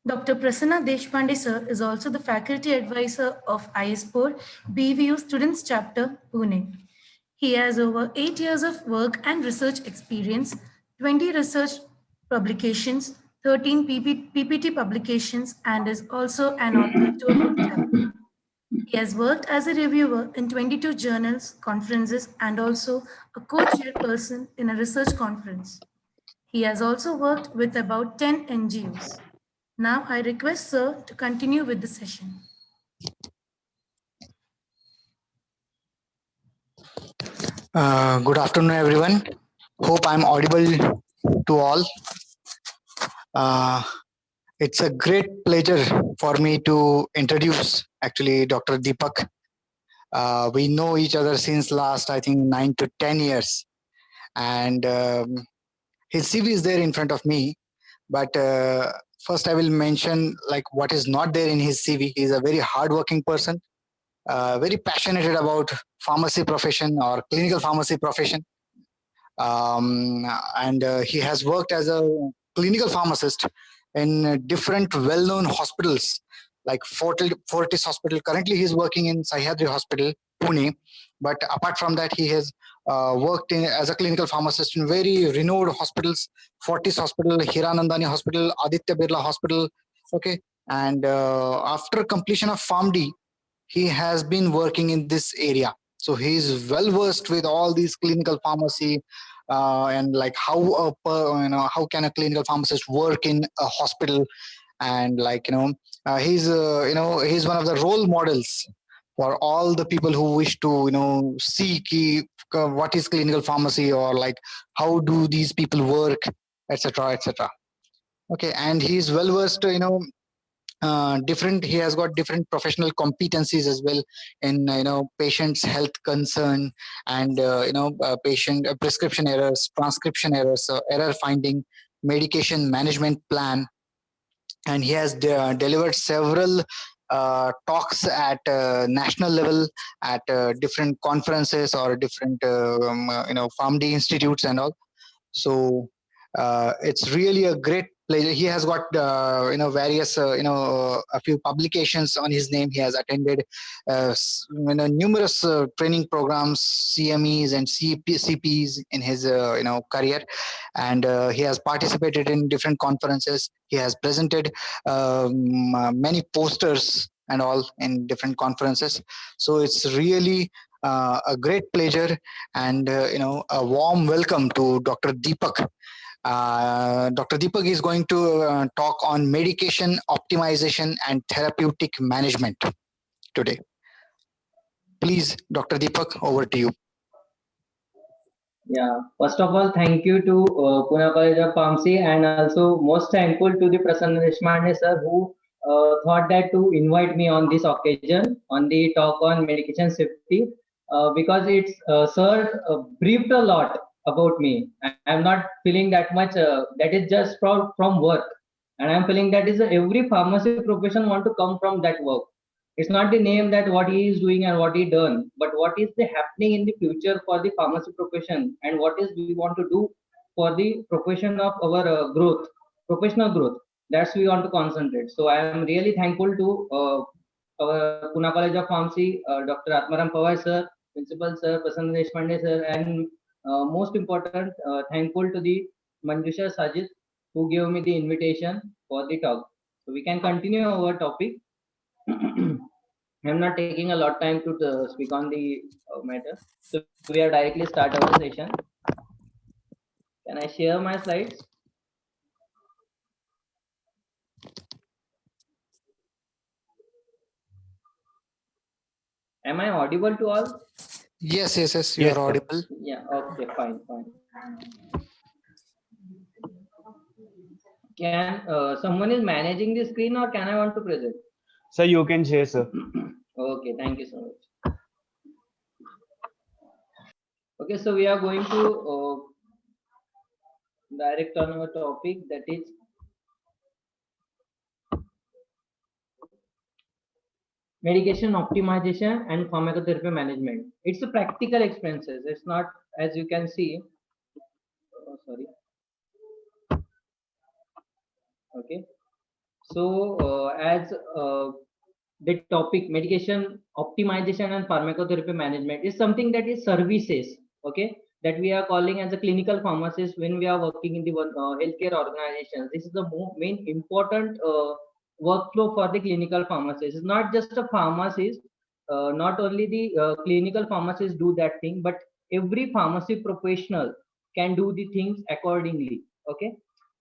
Dr. Prasanna Deshpande sir is also the faculty advisor of ISPOR BVU Students Chapter, Pune. He has over 8 years of work and research experience, 20 research publications, 13 PPT publications, and is also an author to a book chapter. He has worked as a reviewer in 22 journals, conferences, and also a co-chairperson in a research conference. He has also worked with about 10 NGOs. Now I request Sir to continue with the session. Good afternoon, everyone. Hope I'm audible to all. It's a great pleasure for me to introduce actually Dr. Deepak. We know each other since last, I think, 9 to 10 years. And his CV is there in front of me. But first I will mention like what is not there in his CV. He's a very hardworking person, very passionate about pharmacy profession or clinical pharmacy profession. And he has worked as a clinical pharmacist in different well-known hospitals like Fortis Hospital. Currently, he is working in Sahyadri Hospital, Pune. But apart from that, he has worked as a clinical pharmacist in very renowned hospitals: Fortis Hospital, Hiranandani Hospital, Aditya Birla Hospital. Okay, and after completion of PharmD, he has been working in this area, so he is well versed with all these clinical pharmacy, and like how can a clinical pharmacist work in a hospital, and like he's one of the role models for all the people who wish to see what is clinical pharmacy, or like how do these people work, etc., etc. Okay, and he's well versed different he has got different professional competencies as well in patient's health concern, and patient prescription errors, transcription errors, error finding, medication management plan. And he has delivered several talks at national level, at different conferences or different PharmD institutes and all. So it's really a great pleasure. He has got various a few publications on his name. He has attended numerous training programs, CMEs and CPs in his career, and he has participated in different conferences. He has presented many posters and all in different conferences. So it's really a great pleasure, and a warm welcome to Dr. Deepak. Dr. Deepak is going to talk on medication optimization and therapeutic management today. Please, Dr. Deepak, over to you. Yeah, first of all, thank you to Pune College of Pharmacy, and also most thankful to the Prasanna Deshpande sir, who thought that to invite me on this occasion on the talk on medication safety, because it's sir briefed a lot about me. I'm not feeling that much. That is just from work, and I'm feeling that is every pharmacy profession want to come from that work. It's not the name that what he is doing and what he done, but what is the happening in the future for the pharmacy profession, and what is we want to do for the profession of our growth, professional growth. That's we want to concentrate. So I am really thankful to our Pune College of Pharmacy, Dr. Atmaram Pawar sir, Principal sir, Prasanna Deshpande sir, and most important, thankful to the Manjusha Sajid who gave me the invitation for the talk. So we can continue our topic. I'm not taking a lot of time to speak on the matter. So we are directly start our session. Can I share my slides? Am I audible to all? Yes, you are audible. Yeah, okay, fine. Can someone is managing the screen, or can I want to present? Sir, you can share, sir. Okay, thank you so much. Okay, so we are going to direct on our topic, that is medication optimization and pharmacotherapy management. It's a practical experiences. It's not, as you can see. Sorry. Okay. So, as the topic medication optimization and pharmacotherapy management is something that is services, okay, that we are calling as a clinical pharmacist when we are working in the healthcare organizations. This is the main important workflow for the clinical pharmacist. It's not just a pharmacist, not only the clinical pharmacists do that thing, but every pharmacy professional can do the things accordingly, okay.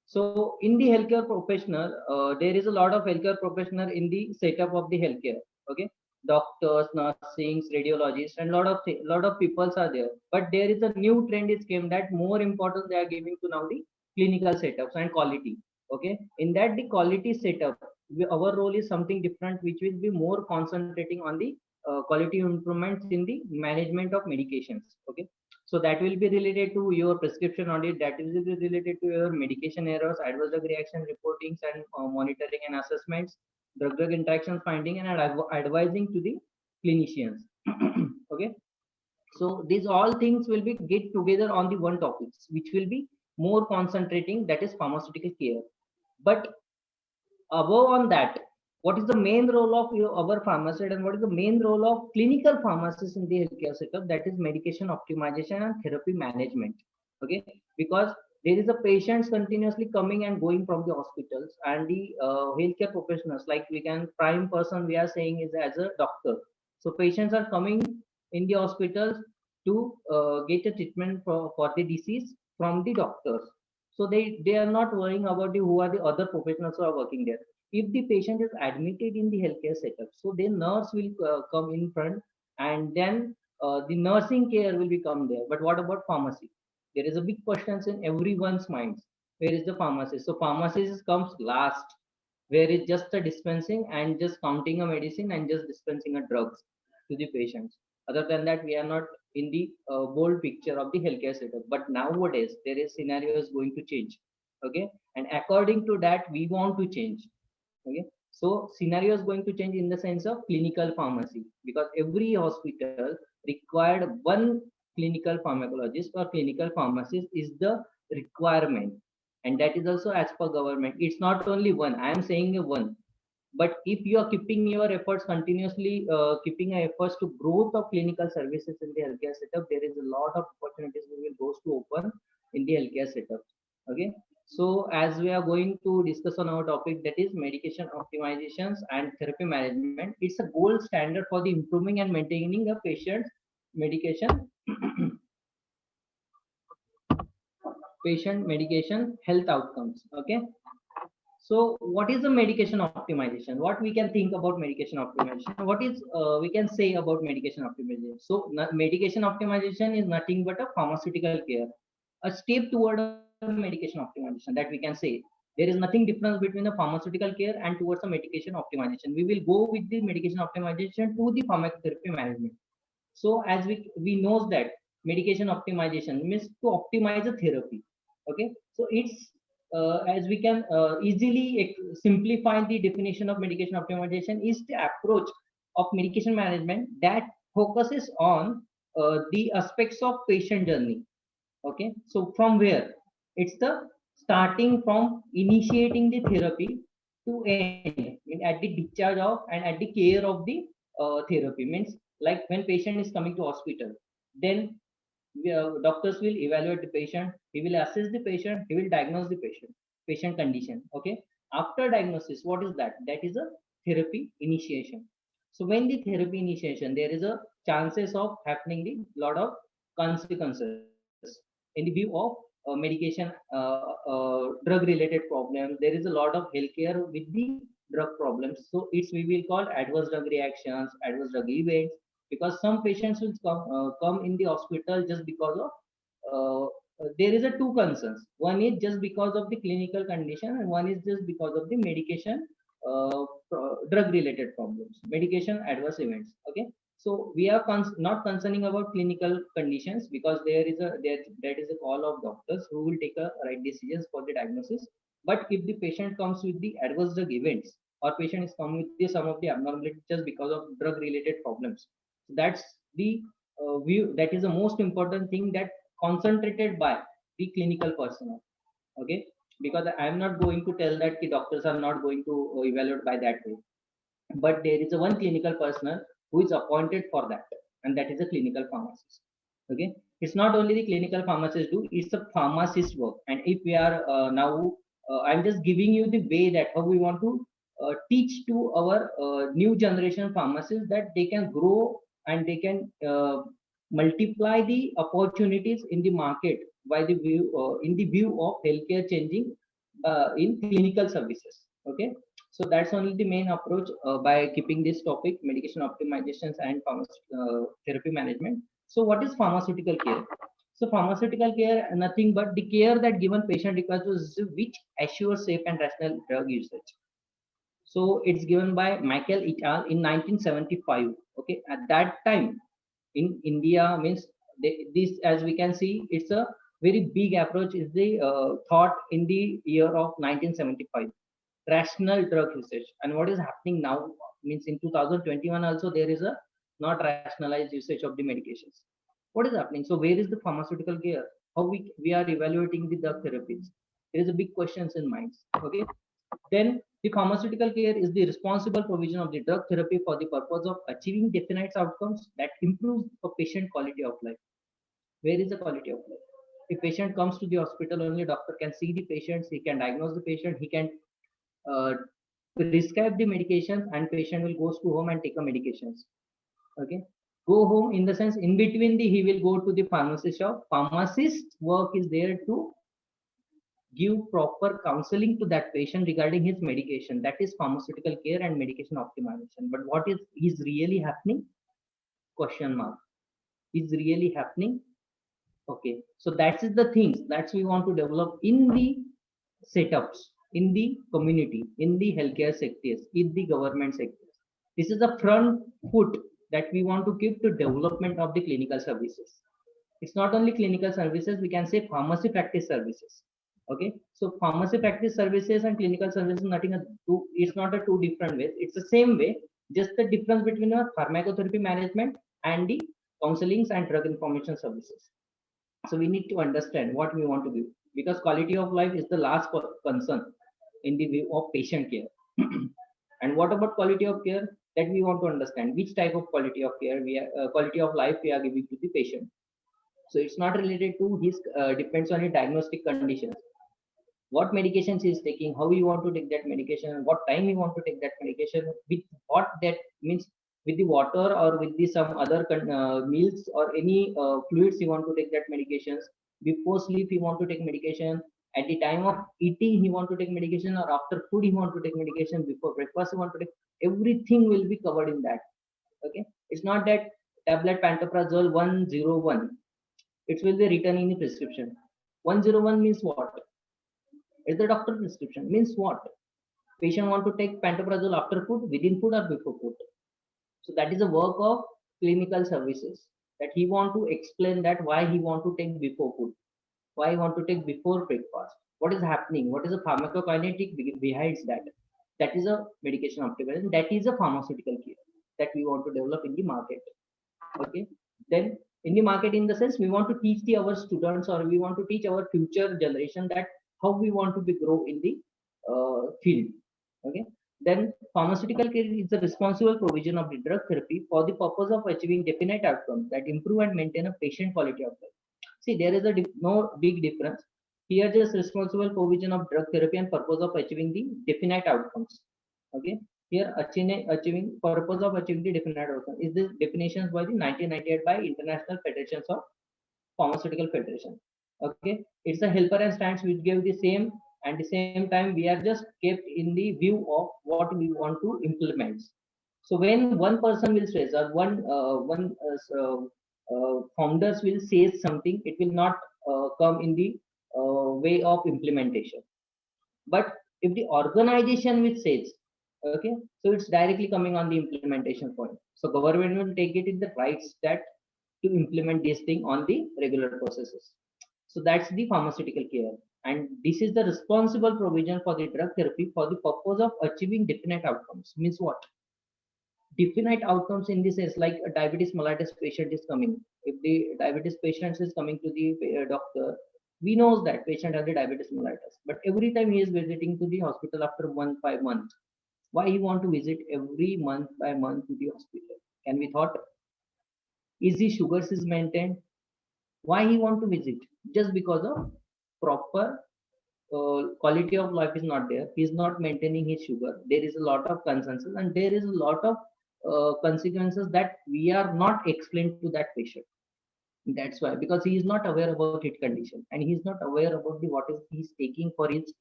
So in the healthcare professional, there is a lot of healthcare professional in the setup of the healthcare. Okay, doctors, nursing, radiologists, and lot of peoples are there. But there is a new trend is came that more importance they are giving to now the clinical setups and quality. Okay, in that the quality setup, our role is something different, which will be more concentrating on the quality improvements in the management of medications. Okay, so that will be related to your prescription audit, that will be related to your medication errors, adverse drug reaction reportings and monitoring and assessments, drug interactions finding and advising to the clinicians. Okay, so these all things will be get together on the one topics, which will be more concentrating, that is pharmaceutical care. But above on that, what is the main role of our pharmacist and what is the main role of clinical pharmacist in the healthcare setup? That is medication optimization and therapy management. Okay, because there is a patients continuously coming and going from the hospitals, and the healthcare professionals, like we can prime person we are saying is as a doctor. So patients are coming in the hospitals to get a treatment for the disease from the doctors. So they are not worrying about the who are the other professionals who are working there. If the patient is admitted in the healthcare setup, so then nurse will come in front, and then the nursing care will become there. But what about pharmacy? There is a big question in everyone's minds. Where is the pharmacist? So pharmacist comes last, where it's just a dispensing and just counting a medicine and just dispensing a drugs to the patients. Other than that, we are not in the bold picture of the healthcare setup. But nowadays, there is scenarios going to change. Okay, and according to that, we want to change. Okay, so scenario is going to change in the sense of clinical pharmacy, because every hospital required one clinical pharmacologist or clinical pharmacist is the requirement, and that is also as per government. It's not only one. I am saying a one, but if you are keeping your efforts continuously, keeping efforts to growth of clinical services in the healthcare setup, there is a lot of opportunities we will goes to open in the healthcare setup. Okay, so as we are going to discuss on our topic, that is medication optimizations and therapy management, it's a gold standard for the improving and maintaining a patient's medication patient medication health outcomes. Okay, so what is the medication optimization? What we can think about medication optimization? What is we can say about medication optimization? So medication optimization is nothing but a pharmaceutical care, a step toward a medication optimization, that we can say. There is nothing difference between the pharmaceutical care and towards a medication optimization. We will go with the medication optimization to the pharmacotherapy management. So as we knows that medication optimization means to optimize a therapy. Okay, so it's as we can easily simplify the definition of medication optimization is the approach of medication management that focuses on the aspects of patient journey. Okay, so from where it's the starting from initiating the therapy to end, at the discharge of and at the care of the therapy, means like when patient is coming to hospital, then doctors will evaluate the patient, he will assess the patient, he will diagnose the patient condition. Okay, after diagnosis, what is that? That is a therapy initiation. So when the therapy initiation, there is a chances of happening the lot of consequences in the view of medication, drug related problems. There is a lot of healthcare with the drug problems, so it's we will call adverse drug reactions, adverse drug events, because some patients will come in the hospital just because of there is a two concerns. One is just because of the clinical condition, and one is just because of the medication, drug related problems, medication adverse events. Okay, so we are not concerning about clinical conditions, because that is a call of doctors who will take a right decisions for the diagnosis. But if the patient comes with the adverse drug events, or patient is coming with some of the abnormalities just because of drug related problems, so that's the view, that is the most important thing that concentrated by the clinical personnel. Okay, because I am not going to tell that the doctors are not going to evaluate by that way. But there is a one clinical personnel who is appointed for that, and that is a clinical pharmacist. Okay, it's not only the clinical pharmacist do, it's a pharmacist work. And if we are now I'm just giving you the way that how we want to teach to our new generation pharmacists that they can grow and they can multiply the opportunities in the market by the view in the view of healthcare changing in clinical services. Okay, so that's only the main approach by keeping this topic, medication optimizations and therapy management. So what is pharmaceutical care? So pharmaceutical care, nothing but the care that given patient requires to receive which assures safe and rational drug usage. So it's given by Michael et al. In 1975. Okay, at that time in India means this, as we can see, it's a very big approach. Is the thought in the year of 1975, rational drug usage. And what is happening now means in 2021 also there is a not rationalized usage of the medications. What is happening? So where is the pharmaceutical care? How we are evaluating the drug therapies? There is a big questions in minds. Okay, then the pharmaceutical care is the responsible provision of the drug therapy for the purpose of achieving definite outcomes that improve a patient quality of life. Where is the quality of life? If patient comes to the hospital, only doctor can see the patients, he can diagnose the patient, he can uh, prescribe the medications, and patient will goes to home and take a medications. Okay, go home in the sense in between the he will go to the pharmacy shop. Pharmacist work is there to give proper counseling to that patient regarding his medication. That is pharmaceutical care and medication optimization. But what is really happening? Question mark. Is really happening? Okay, so that is the things that we want to develop in the setups, in the community, in the healthcare sectors, in the government sectors. This is the front foot that we want to give to development of the clinical services. It's not only clinical services, we can say pharmacy practice services. Okay, so pharmacy practice services and clinical services, nothing a two, it's not a two different ways, it's the same way, just the difference between a pharmacotherapy management and the counselings and drug information services. So we need to understand what we want to do, because quality of life is the last concern in the view of patient care. And what about quality of care? That we want to understand which type of quality of care we are, quality of life we are giving to the patient. So it's not related to his depends on his diagnostic conditions, what medications he is taking, how you want to take that medication, what time you want to take that medication, with what that means, with the water or with the some other meals or any fluids you want to take that medications, before sleep you want to take medication, at the time of eating he want to take medication, or after food he want to take medication, before breakfast he want to take, everything will be covered in that. Okay, it's not that tablet pantoprazole 101, it will be written in the prescription. 101 means what? Is the doctor prescription means what? Patient want to take pantoprazole after food, within food, or before food. So that is a work of clinical services, that he want to explain that why he want to take before food, why he want to take before breakfast, what is happening, what is the pharmacokinetic behind that. That is a medication optimization, that is a pharmaceutical care that we want to develop in the market. Okay, then in the market, in the sense we want to teach the our students, or we want to teach our future generation that how we want to be grow in the field. Okay, then pharmaceutical care is the responsible provision of the drug therapy for the purpose of achieving definite outcomes that improve and maintain a patient quality of life. See, there is a no big difference here, just responsible provision of drug therapy and purpose of achieving the definite outcomes. Okay, here achieving purpose of achieving the definite outcome is the definitions by the 1998 by International Federations of Pharmaceutical Federation. Okay, it's a helper and stance which give the same, and the same time we are just kept in the view of what we want to implement. So when one person will say, or founders will say something, it will not come in the way of implementation. But if the organization which says, okay, so it's directly coming on the implementation point. So government will take it in the right step to implement this thing on the regular processes. So that's the pharmaceutical care, and this is the responsible provision for the drug therapy for the purpose of achieving definite outcomes. Means what? Definite outcomes in this sense, like a diabetes mellitus patient is coming. If the diabetes patient is coming to the doctor, We knows that patient has the diabetes mellitus, but every time he is visiting to the hospital after 5 months, why he want to visit every month by month to the hospital? Can we thought? Is the sugars is maintained? Why he want to visit? Just because of proper quality of life is not there. He is not maintaining his sugar. There is a lot of consensus, and there is a lot of consequences that we are not explained to that patient. That's why, because he is not aware about his condition, and he is not aware about the what is he's taking for his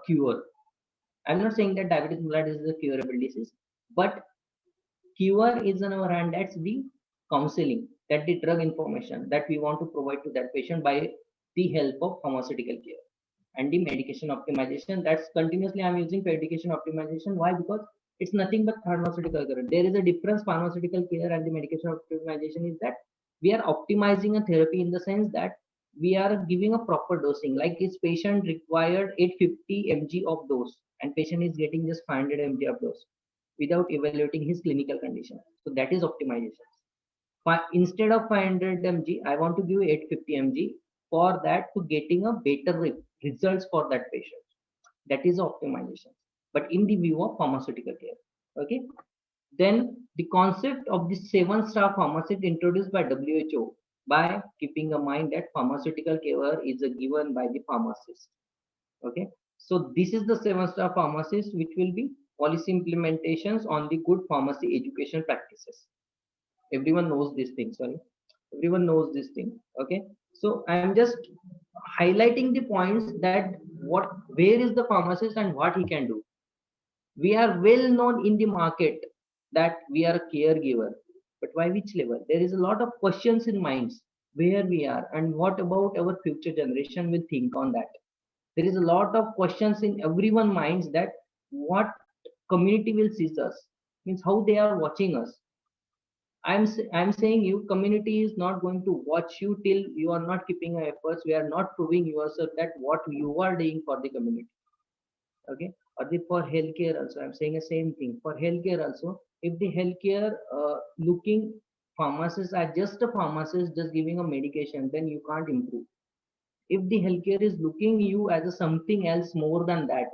cure. I'm not saying that diabetes mellitus is a curable disease, but cure is in our hand. That's the counseling, that the drug information that we want to provide to that patient by the help of pharmaceutical care and the medication optimization. That's continuously I'm using medication optimization. Why? Because it's nothing but pharmaceutical care. There is a difference. Pharmaceutical care and the medication optimization is that we are optimizing a therapy in the sense that we are giving a proper dosing. Like this patient required 850 mg of dose, and patient is getting just 500 mg of dose without evaluating his clinical condition. So that is optimization. Instead of 500 mg, I want to give 850 mg. For that, to getting a better results for that patient. That is optimization. But in the view of pharmaceutical care, okay. Then the concept of the 7-star pharmacist introduced by WHO, by keeping in mind that pharmaceutical care is given by the pharmacist. Okay, so this is the 7-star pharmacist, which will be policy implementations on the good pharmacy education practices. Everyone knows this thing. Sorry, everyone knows this thing. Okay, so I am just highlighting the points that where is the pharmacist and what he can do. We are well known in the market that we are a caregiver, but why which level? There is a lot of questions in minds where we are and what about our future generation will think on that. There is a lot of questions in everyone minds that what community will see us, means how they are watching us. I'm saying you community is not going to watch you till you are not keeping your efforts. We are not proving yourself that what you are doing for the community. Okay, or the for healthcare also I'm saying the same thing. For healthcare also, if the healthcare looking pharmacists are just a pharmacist just giving a medication, then you can't improve. If the healthcare is looking you as a something else more than that,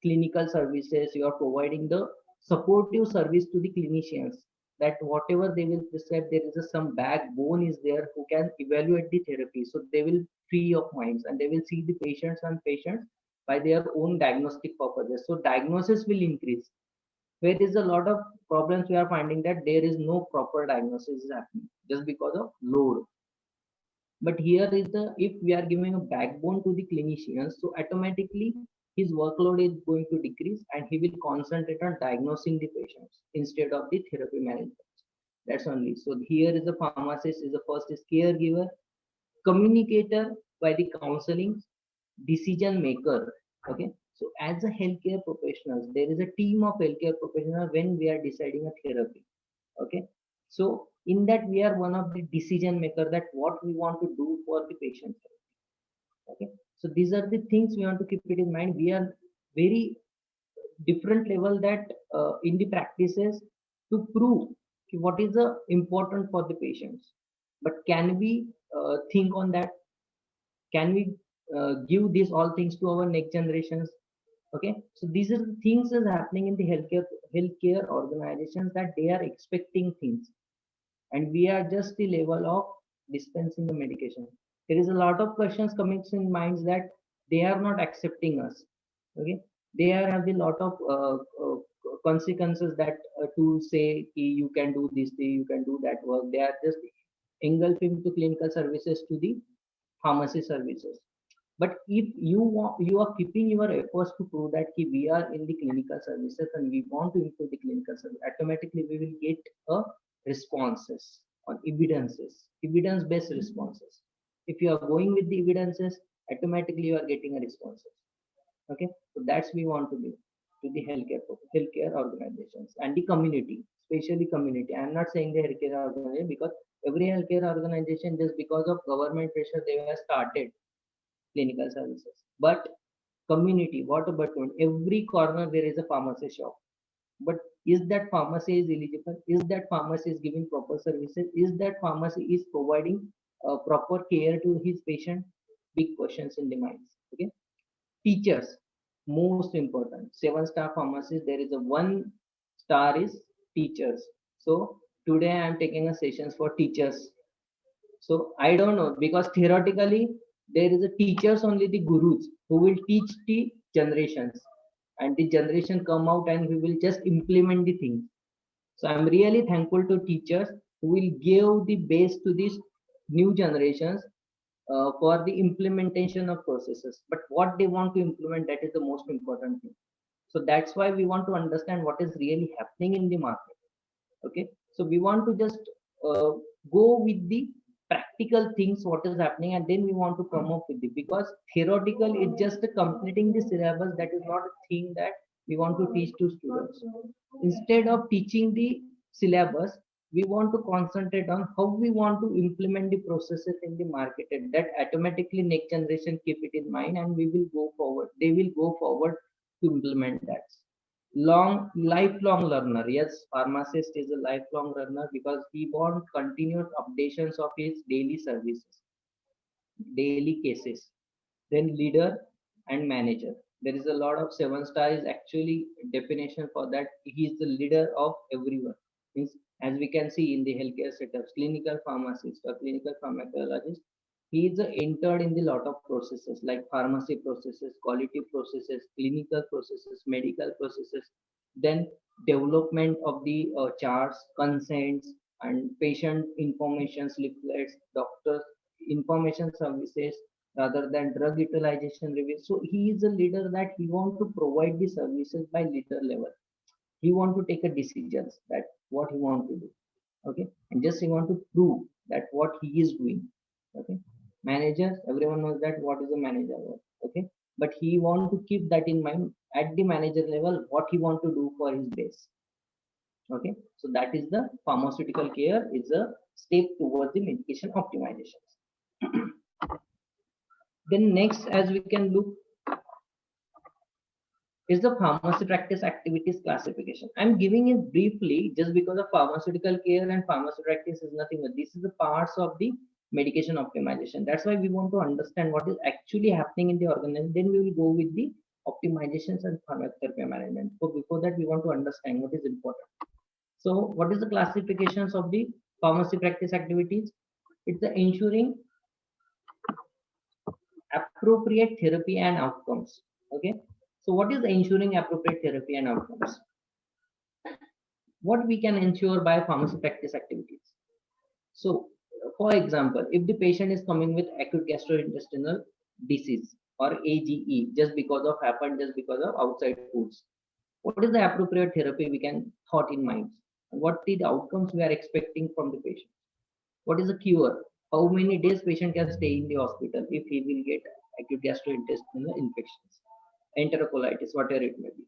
clinical services, you are providing the supportive service to the clinicians, that whatever they will prescribe, there is some backbone is there who can evaluate the therapy, so they will free of minds and they will see the patients by their own diagnostic purposes. So diagnosis will increase. Where is a lot of problems we are finding that there is no proper diagnosis is happening just because of load. But here is the, if we are giving a backbone to the clinicians, so automatically his workload is going to decrease and he will concentrate on diagnosing the patients instead of the therapy management. That's only. So here is the pharmacist is the first is caregiver, communicator by the counseling, decision maker. Okay, so as a healthcare professionals, there is a team of healthcare professionals when we are deciding a therapy. Okay, so in that we are one of the decision maker that what we want to do for the patient. Okay, so these are the things we want to keep it in mind. We are very different level that in the practices to prove what is the important for the patients. But can we think on that? Can we give these all things to our next generations? Okay, so these are the things is happening in the healthcare organizations that they are expecting things, and we are just the level of dispensing the medication. There is a lot of questions coming in minds that they are not accepting us. Okay, they are having a lot of consequences that to say you can do this thing, you can do that work. They are just engulfing to clinical services to the pharmacy services. But if you are keeping your efforts to prove that we are in the clinical services and we want to improve the clinical service, automatically we will get a responses on evidence-based responses. If you are going with the evidences, automatically you are getting a responses. Okay, so that's we want to do to the healthcare organizations and the community, especially community. I'm not saying the healthcare organization, because every healthcare organization just because of government pressure they have started clinical services. But community, what about every corner there is a pharmacy shop? But is that pharmacy is eligible? Is that pharmacy is giving proper services? Is that pharmacy is providing proper care to his patient? big questions in the minds. Okay, teachers, most important. 7-star pharmacies, there is a 1 star is teachers. So today I am taking a sessions for teachers. So I don't know, because theoretically there is a teachers only, the gurus who will teach the generations, and the generation come out and we will just implement the things. So I'm really thankful to teachers who will give the base to these new generations for the implementation of processes. But what they want to implement, that is the most important thing. So that's why we want to understand what is really happening in the market. Okay, so we want to just uh, go with the practical things, what is happening, and then we want to come up with it, because theoretical it's just completing the syllabus, that is not a thing that we want to teach to students. Instead of teaching the syllabus, we want to concentrate on how we want to implement the processes in the market, and that automatically next generation keep it in mind, and we will go forward, they will go forward to implement that. Lifelong learner, yes, pharmacist is a lifelong learner, because he wants continuous updations of his daily services, daily cases. Then leader and manager, there is a lot of 7-star is actually definition for that. He is the leader of everyone. Means, as we can see in the healthcare setups, clinical pharmacist or clinical pharmacologist, he is entered in the lot of processes like pharmacy processes, quality processes, clinical processes, medical processes, then development of the charts, consents, and patient information leaflets, doctors information services, rather than drug utilization review. So he is a leader that he want to provide the services by leader level. He want to take a decisions that what he want to do. Okay, and just he want to prove that what he is doing. Okay, managers, everyone knows that what is a manager. Okay, but he want to keep that in mind at the manager level, what he want to do for his base. Okay, so that is the pharmaceutical care is a step towards the medication optimizations. Then next, as we can look, is the pharmacy practice activities classification. I'm giving it briefly just because of pharmaceutical care and pharmacy practice is nothing but this is the parts of the medication optimization. That's why we want to understand what is actually happening in the organization. Then we will go with the optimizations and pharmacotherapy management. So before that, we want to understand what is important. So what is the classifications of the pharmacy practice activities? It's the ensuring appropriate therapy and outcomes. Okay, so what is ensuring appropriate therapy and outcomes? What we can ensure by pharmacy practice activities? So for example, if the patient is coming with acute gastrointestinal disease or AGE, just because of happened just because of outside foods, what is the appropriate therapy we can thought in mind? What the outcomes we are expecting from the patient? What is the cure? How many days patient can stay in the hospital if he will get acute gastrointestinal infections, enterocolitis, whatever it may be?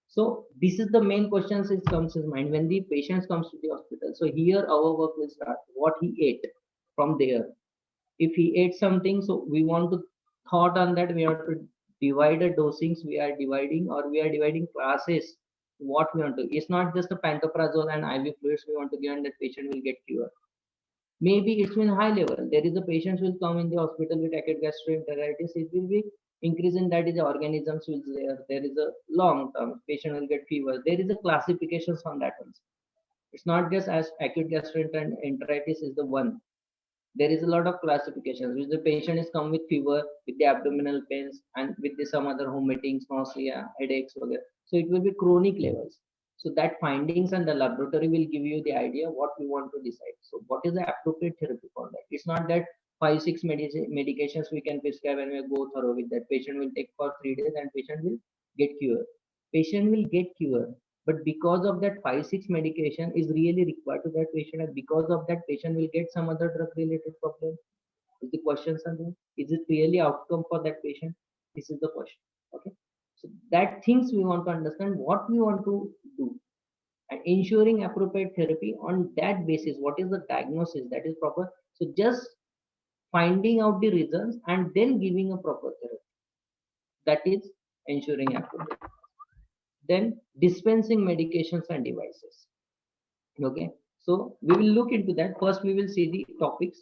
So this is the main questions that comes in mind when the patient comes to the hospital. So here our work will start. What he ate from there. If he ate something, so we want to thought on that. We have to divide the dosings. We are dividing or we are dividing classes. What we want to. It's not just a pantoprazole and IV fluids we want to give and that patient will get cured. Maybe it's in high level. There is a patient will come in the hospital with acute gastroenteritis. It will be increase in that is the organisms will there. There is a long term patient will get fever. There is a classifications on that also. It's not just as acute gastroenteritis is the one. There is a lot of classifications. Which the patient is come with fever, with the abdominal pains, and with the some other vomitings, nausea, headaches, whatever. So it will be chronic levels. So that findings and the laboratory will give you the idea what we want to decide. So what is the appropriate therapy for that? It's not that 5, 6 medications we can prescribe and we go thorough with that. Patient will take for 3 days and patient will get cured. Patient will get cured, but because of that 5, 6 medication is really required to that patient, and because of that patient will get some other drug related problem. Is the questions are there? Is it really outcome for that patient? This is the question. Okay. So that things we want to understand what we want to do and ensuring appropriate therapy on that basis. What is the diagnosis that is proper? So just finding out the reasons and then giving a proper therapy. That is ensuring appropriate. Then dispensing medications and devices. Okay. So we will look into that. First, we will see the topics.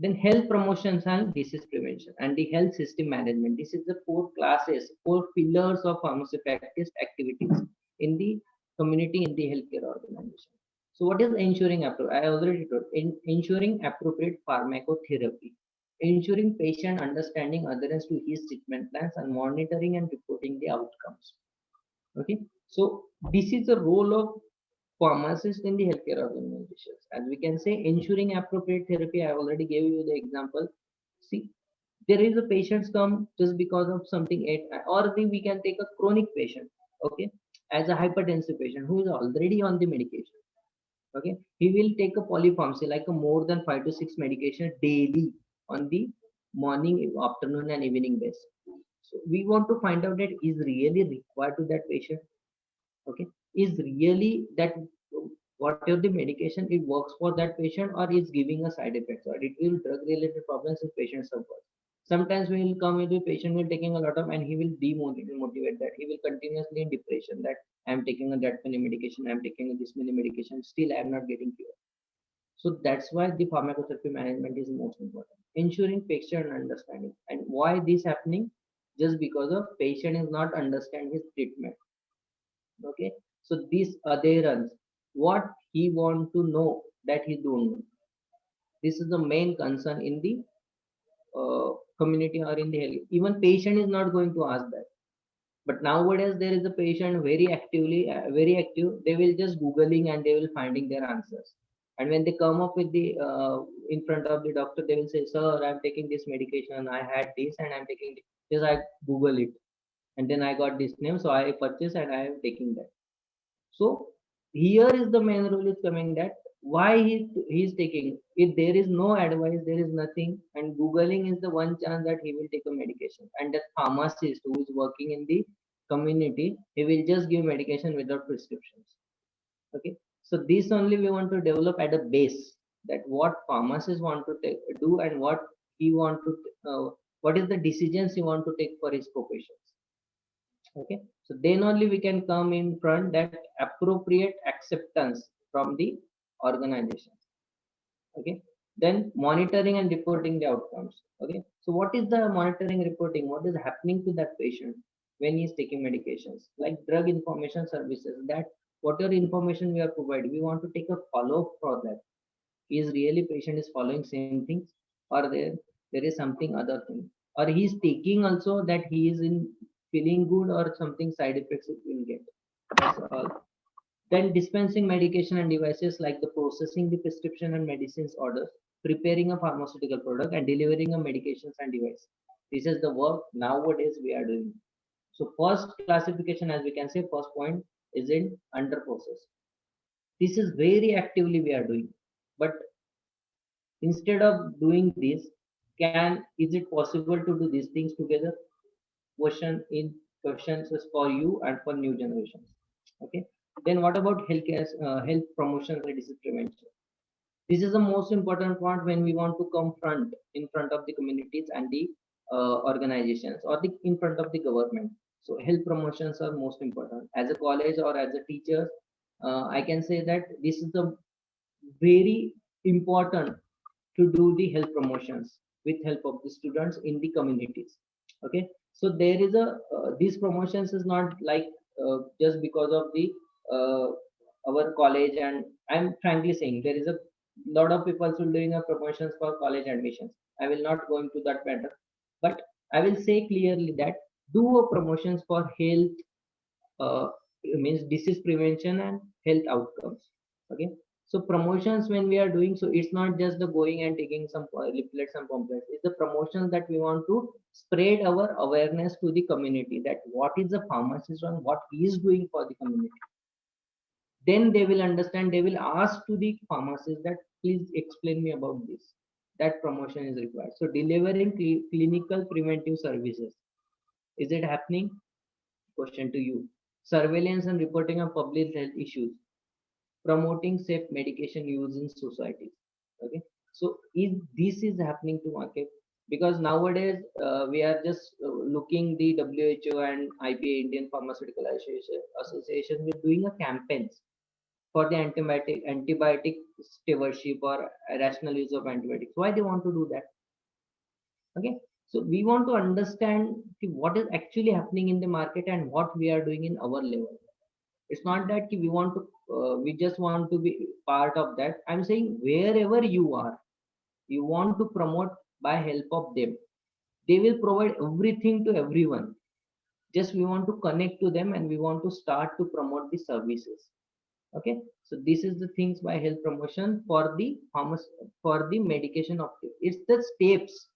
Then health promotions and disease prevention and the health system management. This is the four classes, four pillars of pharmacy practice activities in the community, in the healthcare organization. So what is ensuring I already told, ensuring appropriate pharmacotherapy, ensuring patient understanding adherence to his treatment plans, and monitoring and reporting the outcomes. Okay, so this is the role of pharmacists in the healthcare organizations. As we can say, ensuring appropriate therapy. I already gave you the example. See, there is a patients come just because of something, or we can take a chronic patient. Okay, as a hypertensive patient who is already on the medication. Okay, he will take a polypharmacy like a more than 5 to 6 medication daily on the morning, afternoon, and evening basis. So we want to find out that is really required to that patient. Okay, is really that whatever the medication it works for that patient, or is giving a side effects, or it will drug related problems if patient suffers. Sometimes we will come with the patient will taking a lot of, and he will demotivate that he will continuously in depression that I am taking a that many medication, I am taking this many medication, still I am not getting cure. So that's why the pharmacotherapy management is most important, ensuring patient understanding. And why this happening? Just because of patient is not understand his treatment. Okay, so these adherence, what he want to know that he don't know, this is the main concern in the community or in the health. Even patient is not going to ask that, but nowadays there is a patient very actively very active, they will just googling and they will finding their answers. And when they come up with the in front of the doctor, they will say, sir, I'm taking this medication, I had this, and I'm taking this. Yes, I google it, and then I got this name, so I purchase and I am taking that. So here is the main rule is coming, that why he is taking. If there is no advice, there is nothing, and googling is the one chance that he will take a medication. And the pharmacist who is working in the community, he will just give medication without prescriptions. Okay, so this only we want to develop at a base, that what pharmacists want to do, and what he want to what is the decisions he want to take for his professions. Okay, so then only we can come in front that appropriate acceptance from the organization. Okay, then monitoring and reporting the outcomes. Okay, so what is the monitoring reporting, what is happening to that patient when he is taking medications, like drug information services, that whatever information we are providing, we want to take a follow up for that. Is really patient is following same things, or there is something other thing, or he is taking also that he is in feeling good, or something side effects it will get. That's all. Then dispensing medication and devices, like the processing the prescription and medicines orders, preparing a pharmaceutical product, and delivering a medications and device. This is the work nowadays we are doing. So first classification, as we can say, first point is in under process. This is very actively we are doing. But instead of doing this, is it possible to do these things together? Questions is for you and for new generations. Okay, then what about health promotion and disease prevention? This is the most important part when we want to come in front of the communities and the organizations, or in front of the government. So health promotions are most important. As a college or as a teacher, I can say that this is the very important to do the health promotions with help of the students in the communities. Okay, so there is a these promotions is not like just because of the uh, our college. And I'm frankly saying there is a lot of people who doing a promotions for college admissions. I will not go into that matter, but I will say clearly that do a promotions for health, uh, means disease prevention and health outcomes. Okay, so promotions when we are doing, so it's not just the going and taking some leaflets and pamphlets. It's the promotions that we want to spread our awareness to the community, that what is the pharmacist and what he is doing for the community. Then they will understand, they will ask to the pharmacist that please explain me about this. That promotion is required. So delivering clinical preventive services, is it happening? Question to you. Surveillance and reporting of public health issues, promoting safe medication use in society. Okay, so if this is happening to market, because nowadays we are just looking the WHO and IPA, Indian Pharmaceutical Association with doing a campaigns. for the antibiotic stewardship or rational use of antibiotics. Why they want to do that? Okay, so we want to understand what is actually happening in the market and what we are doing in our level. It's not that we want to we just want to be part of that. I'm saying wherever you are, you want to promote by help of them. They will provide everything to everyone. Just we want to connect to them and we want to start to promote the services. Okay, so this is the things by health promotion for the for the medication of it's the steps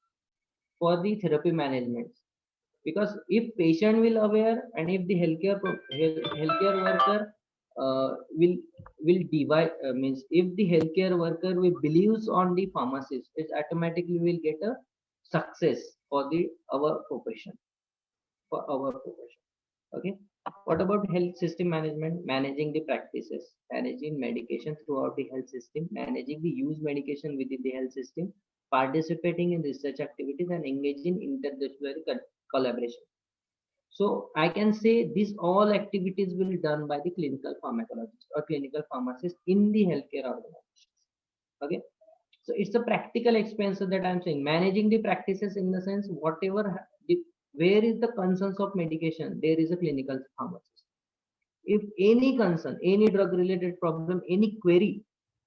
for the therapy management. Because if patient will aware and if the healthcare worker will divide means if the healthcare worker will believes on the pharmacist, it automatically will get a success for the our profession, for our profession. Okay, what about health system management? Managing the practices, managing medication throughout the health system, managing the use medication within the health system, participating in research activities, and engaging in interdisciplinary collaboration. So I can say these all activities will be done by the clinical pharmacologist or clinical pharmacist in the healthcare organizations. Okay, so it's a practical expenses that I'm saying. Managing the practices in the sense whatever where is the concerns of medication, there is a clinical pharmacist. If any concern, any drug related problem, any query,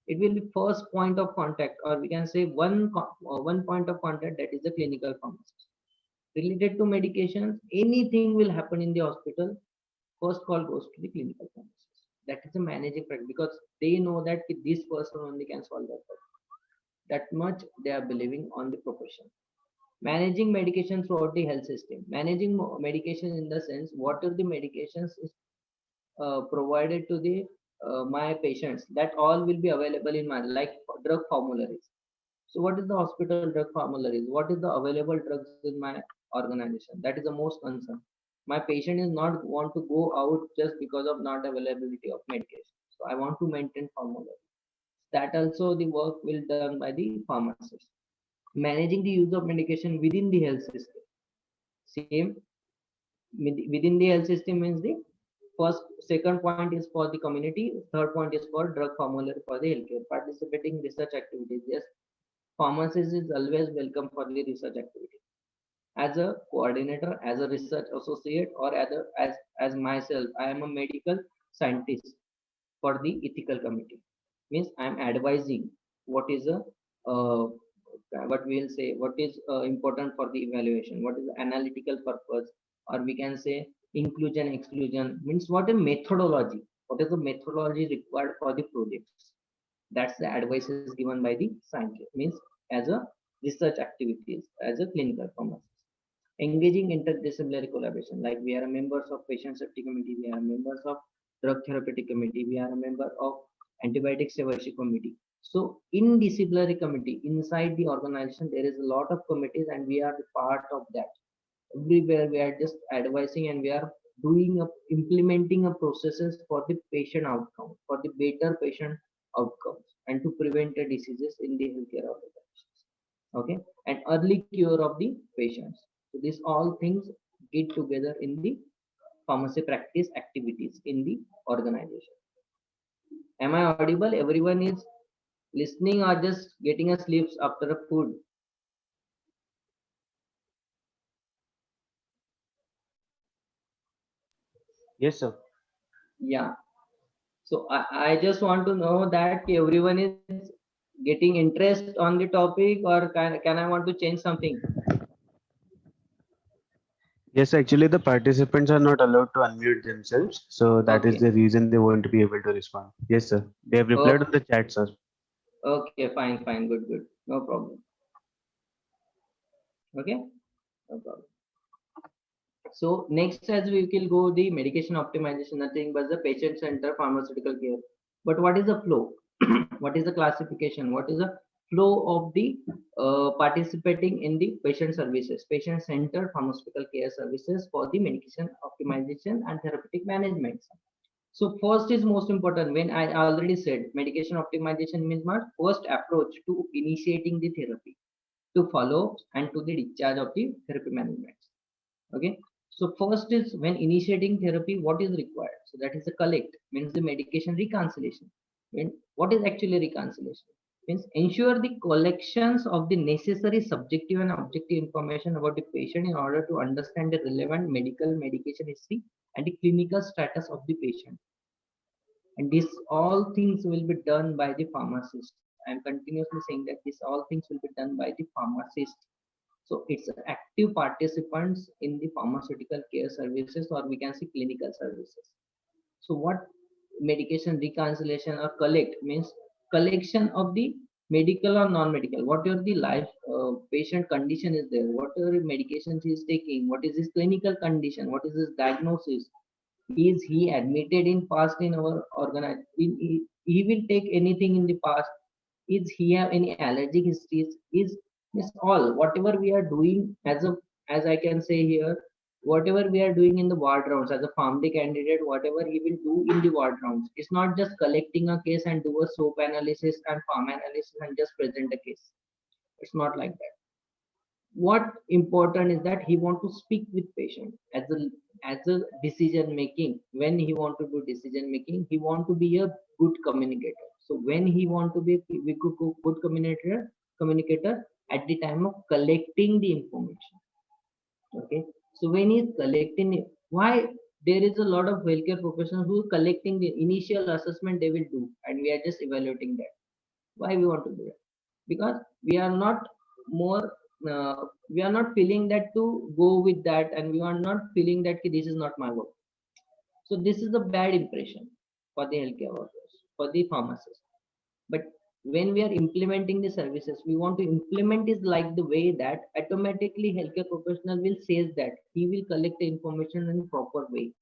it will be first point of contact, or we can say one point of contact, that is the clinical pharmacist. Related to medications, anything will happen in the hospital, first call goes to the clinical pharmacist. That is the managing practice, because they know that this person only can solve that problem. That much they are believing on the profession. Managing medication throughout the health system, managing medication in the sense what are the medications is provided to the my patients, that all will be available in my like drug formularies. So what is the hospital drug formularies, what is the available drugs in my organization? That is the most concern. My patient is not want to go out just because of not availability of medication, so I want to maintain formulary. That also the work will done by the pharmacist. Managing the use of medication within the health system, same within the health system means the first second point is for the community, third point is for drug formulary for the healthcare. Participating research activities, yes, pharmacist is always welcome for the research activity as a coordinator, as a research associate, or as myself, I am a medical scientist for the ethical committee. Means I am advising what is a uh, what we'll say what is important for the evaluation, what is the analytical purpose, or we can say inclusion exclusion, means what a methodology, what is the methodology required for the projects. That's the advice is given by the scientist, means as a research activities as a clinical pharmacist. Engaging interdisciplinary collaboration, like we are members of patient safety committee, we are members of drug therapeutic committee, we are a member of antibiotic stewardship committee. So in disciplinary committee inside the organization there is a lot of committees and we are the part of that. Everywhere we are just advising and we are doing implementing a processes for the patient outcome, for the better patient outcomes, and to prevent the diseases in the healthcare organizations. Okay, and early cure of the patients. So these all things get together in the pharmacy practice activities in the organization. Am I audible? Everyone is listening or just getting a sleep after a food? Yes, sir. Yeah. So I just want to know that everyone is getting interest on the topic, or can I want to change something? Yes, actually, the participants are not allowed to unmute themselves, so that is Okay. the reason they won't be able to respond. Yes, sir. They have replied on Okay. the chat, sir. Okay. Fine. Fine. Good. Good. No problem. Okay. No problem. So next, as we will go the medication optimization, nothing but the patient center pharmaceutical care. But what is the flow? What is the classification? What is the flow of the participating in the patient services, patient center pharmaceutical care services for the medication optimization and therapeutic management? So first is most important. When I already said medication optimization means what? First approach to initiating the therapy, to follow and to the discharge of the therapy management. Okay, So first is when initiating therapy, what is required? So that is a collect, means the medication reconciliation. When what is actually reconciliation? Means ensure the collections of the necessary subjective and objective information about the patient in order to understand the relevant medical medication history and the clinical status of the patient. And these all things will be done by the pharmacist. I am continuously saying that these all things will be done by the pharmacist. So it's active participants in the pharmaceutical care services, or we can say clinical services. So what medication reconciliation or collect means? Collection of the medical or non-medical. What are the life patient condition is there? What are the medications he is taking? What is his clinical condition? What is his diagnosis? Is he admitted in past in our organization? He will take anything in the past. Is he have any allergic histories? Is all whatever we are doing as I can say here, whatever we are doing in the ward rounds as a pharmacy candidate, whatever he will do in the ward rounds, it's not just collecting a case and do a soap analysis and farm analysis and just present a case. It's not like that. What important is that he want to speak with patient as a decision making. When he want to do decision making, he want to be a good communicator. So when he want to be a good communicator at the time of collecting the information. Okay, so when he's collecting it, why there is a lot of healthcare professionals who are collecting the initial assessment they will do, and we are just evaluating that. Why we want to do that? Because we are not more we are not feeling that to go with that, and we are not feeling that "Ki, this is not my work." So this is a bad impression for the healthcare workers, for the pharmacists. But when we are implementing the services, we want to implement is like the way that automatically healthcare professional will says that he will collect the information in a proper way.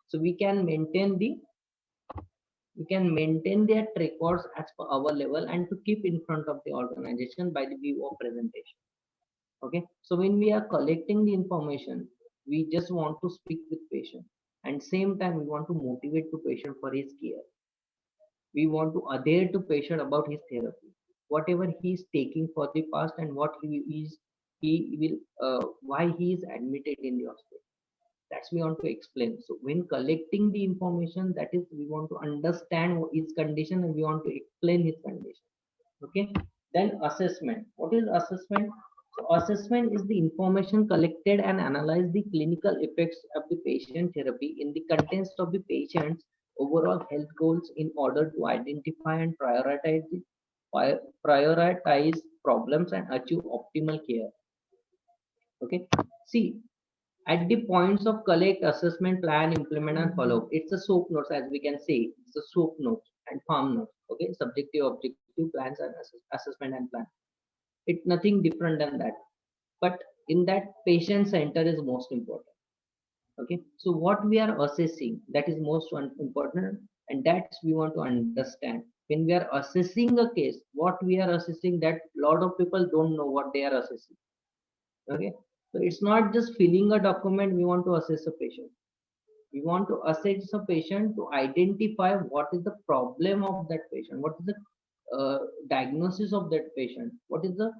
So we can maintain their records as per our level and to keep in front of the organization by the view of presentation. Okay, so when we are collecting the information, we just want to speak with patient, and same time we want to motivate the patient for his care. We want to adhere to patient about his therapy, whatever he is taking for the past, and what he will why he is admitted in the hospital. That's we want to explain. So when collecting the information, that is we want to understand his condition and we want to explain his condition. Okay, then assessment. What is assessment? So assessment is the information collected and analyze the clinical effects of the patient therapy in the context of the patient's overall health goals in order to identify and prioritize problems and achieve optimal care. Okay, see, at the points of collect, assessment, plan, implement, and follow. It's a SOAP notes, as we can say. It's a SOAP notes and farm notes. Okay, subjective, objective, plans, and assessment and plan. It's nothing different than that. But in that, patient center is most important. Okay, so what we are assessing, that is most important, and that's we want to understand. When we are assessing a case, what we are assessing, that lot of people don't know what they are assessing. Okay, so it's not just filling a document. We want to assess a patient. We want to assess a patient to identify what is the problem of that patient, what is the diagnosis of that patient, what is the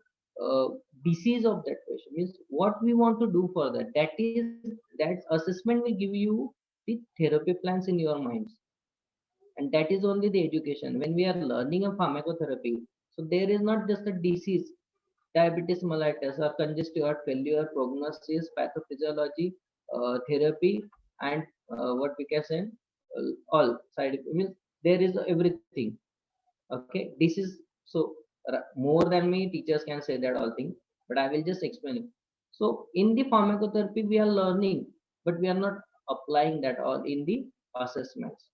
disease of that patient. Means what we want to do for that. That assessment will give you the therapy plans in your minds, and that is only the education. When we are learning a pharmacotherapy, so there is not just a disease, diabetes mellitus or congestive heart failure, prognosis, pathophysiology, therapy, and what we can say, all side effects. Means there is everything. Okay, this is so more than me. Teachers can say that all things, but I will just explain it. So in the pharmacotherapy, we are learning, but we are not applying that all in the assessments.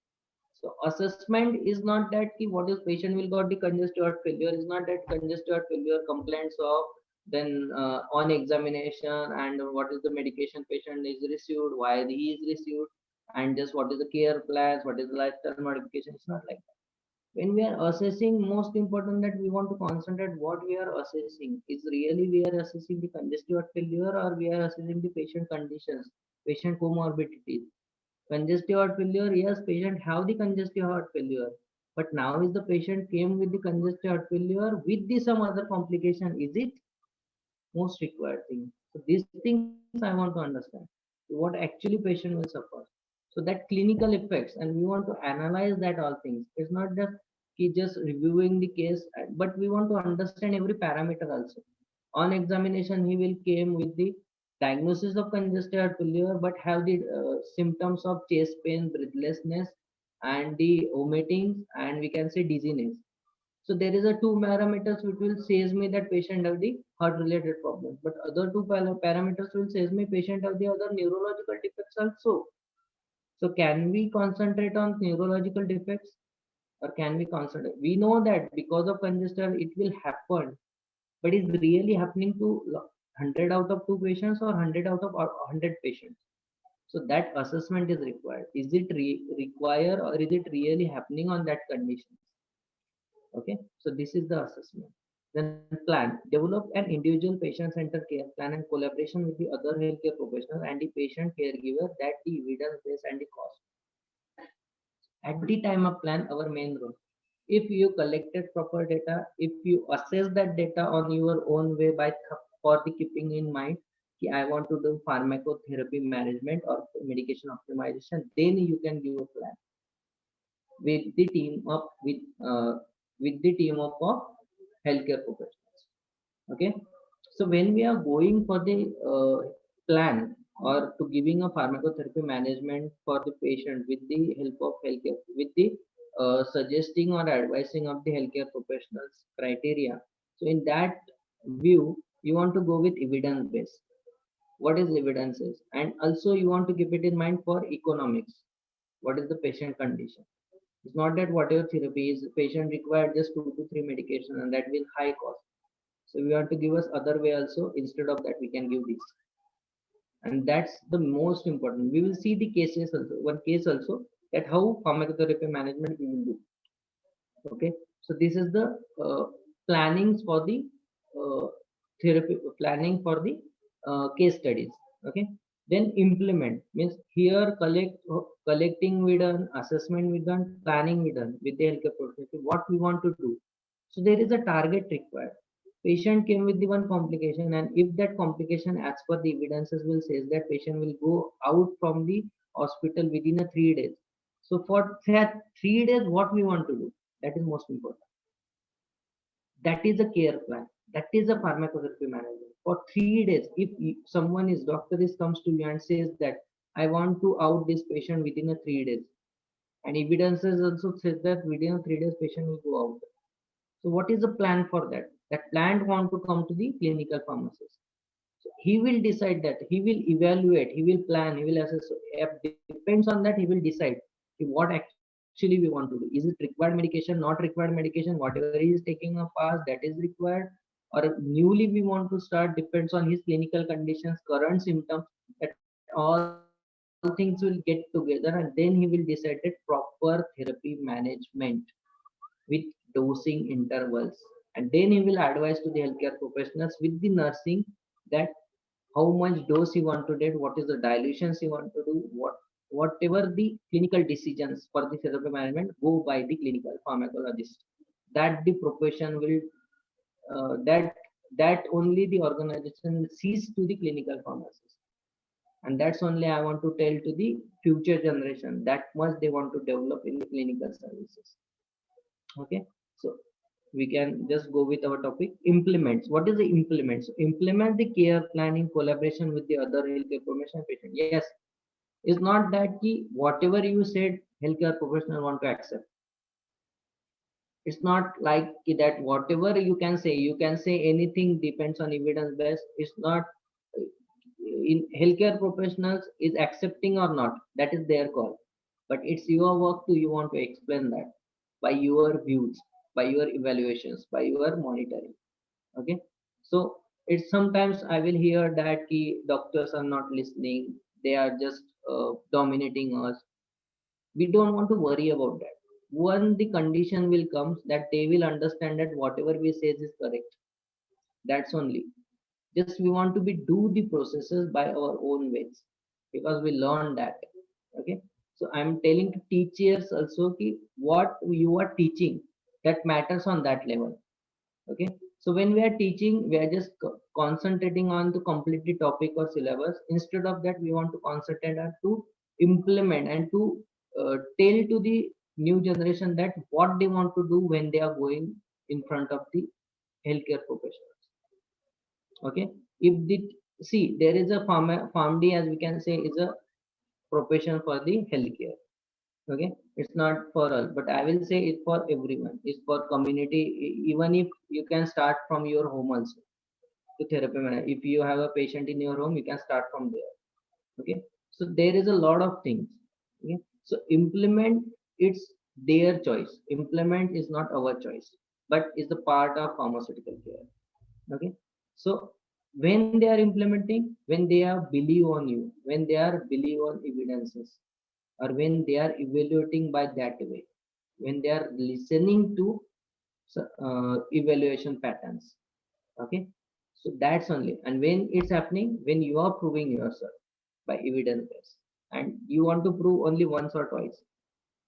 So assessment is not that ki what is patient will got the congestive heart failure, is not that congestive heart failure complaints of, then on examination, and what is the medication patient is received, why he is received, and just what is the care plans, what is the lifestyle modification. It's not like that. When we are assessing, most important that we want to concentrate what we are assessing is really we are assessing the congestive heart failure, or we are assessing the patient conditions, patient comorbidities. Congestive heart failure, yes, patient have the congestive heart failure, but now is the patient came with the congestive heart failure with the some other complication, is it most required thing? So these things I want to understand. what actually patient will suffer. So that clinical effects, and we want to analyze that all things. It's not just reviewing the case, but we want to understand every parameter also. On examination, he will came with the diagnosis of congestive heart failure, but have the symptoms of chest pain, breathlessness, and the vomiting, and we can say dizziness. So there is a two parameters which will says me that patient have the heart related problems, but other two parameters will says me patient have the other neurological defects also. So can we concentrate on neurological defects, or can we concentrate? We know that because of congestion it will happen, but is really happening to 100 out of 2 patients or 100 out of 100 patients? So that assessment is required. Is it required, or is it really happening on that condition? Okay, so this is the assessment. Then plan, develop an individual patient-centered care plan and collaboration with the other healthcare professionals and the patient caregiver, that the evidence base and the cost. At the time of plan, our main role, if you collected proper data, if you assess that data on your own way by for the keeping in mind कि I want to do pharmacotherapy management or medication optimization, then you can give a plan with the team of with the team of healthcare professionals. Okay, so when we are going for the plan or to giving a pharmacotherapy management for the patient with the help of healthcare, with the suggesting or advising of the healthcare professionals criteria, so in that view you want to go with evidence based. What is evidence is, and also you want to keep it in mind for economics. What is the patient condition? It's not that whatever therapy is patient required just 2 to 3 medication and that will high cost. So we want to give us other way also. Instead of that, we can give this, and that's the most important. We will see the cases also. One case also, that how pharmacotherapy management we will do. Okay, so this is the plannings for the uh, therapy planning for the case studies. Okay, then implement means here collecting we done, assessment we done, planning we done with the healthcare professional what we want to do. So there is a target required. Patient came with the one complication, and if that complication as per the evidences will says that patient will go out from the hospital within a 3 days. So for that 3 days, what we want to do, that is most important. That is a care plan. That is a pharmacotherapy management. For 3 days, if someone is doctor is comes to you and says that I want to out this patient within a 3 days, and evidences also says that within a 3 days patient will go out. So what is the plan for that? That plan want to come to the clinical pharmacist. So he will decide that, he will evaluate, he will plan, he will assess. So depends on that, he will decide what actually we want to do. Is it required medication, not required medication, whatever he is taking a fast that is required, or newly we want to start, depends on his clinical conditions, current symptoms, that all things will get together, and then he will decide that proper therapy management with dosing intervals, and then he will advise to the healthcare professionals with the nursing that how much dose he want to get, what is the dilutions he want to do, whatever the clinical decisions for the therapy management go by the clinical pharmacologist. That the profession will that only the organization sees to the clinical pharmacist, and that's only I want to tell to the future generation that much they want to develop in the clinical services. Okay, so we can just go with our topic. Implements, what is the implements? Implement the care plan in collaboration with the other healthcare professional patient. Yes, it's not that key whatever you said healthcare professional want to accept. It's not like that whatever you can say anything depends on evidence based. It's not in healthcare professionals is accepting or not, that is their call, but it's your work to you want to explain that by your views, by your evaluations, by your monitoring. Okay, so it's sometimes I will hear that key doctors are not listening, they are just dominating us. We don't want to worry about that. One the condition will come that they will understand that whatever we say is correct. That's only, just we want to be do the processes by our own ways, because we learn that. Okay, so I'm telling to teachers also ki what you are teaching, that matters on that level. Okay, So when we are teaching, we are just concentrating on to complete the topic or syllabus. Instead of that, we want to concentrate on to implement and to tell to the new generation that what they want to do when they are going in front of the healthcare professionals. Okay, if the see there is a PharmD, as we can say, is a profession for the healthcare. Okay, it's not for all, but I will say it's for everyone. It's for community. Even if you can start from your home also to therapy management. If you have a patient in your home, you can start from there. Okay, so there is a lot of things. Okay, so implement, it's their choice. Implement is not our choice, but is the part of pharmaceutical care. Okay, so when they are implementing, when they are believe on you, when they are believe on evidences, or when they are evaluating by that way, when they are listening to evaluation patterns. Okay, so that's only. And when it's happening, when you are proving yourself by evidence based, and you want to prove only once or twice,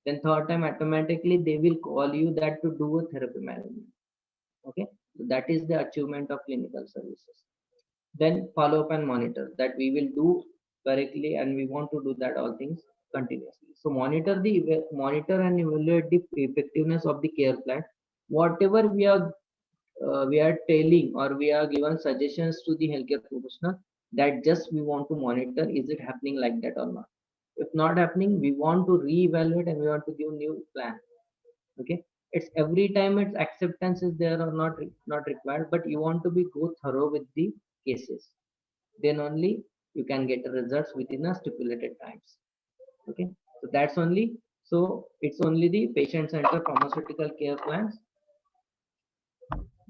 then third time automatically they will call you that to do a therapy management. Okay, so that is the achievement of clinical services. Then follow up and monitor, that we will do correctly, and we want to do that all things continuously. So monitor and evaluate the effectiveness of the care plan. Whatever we are telling, or we are given suggestions to the healthcare professional, that just we want to monitor, is it happening like that or not. If not happening, we want to reevaluate and we want to give new plan. Okay, it's every time its acceptance is there or not required, but you want to be go thorough with the cases, then only you can get the results within a stipulated times. Okay, so that's only. So it's only the patient centered pharmaceutical care plans.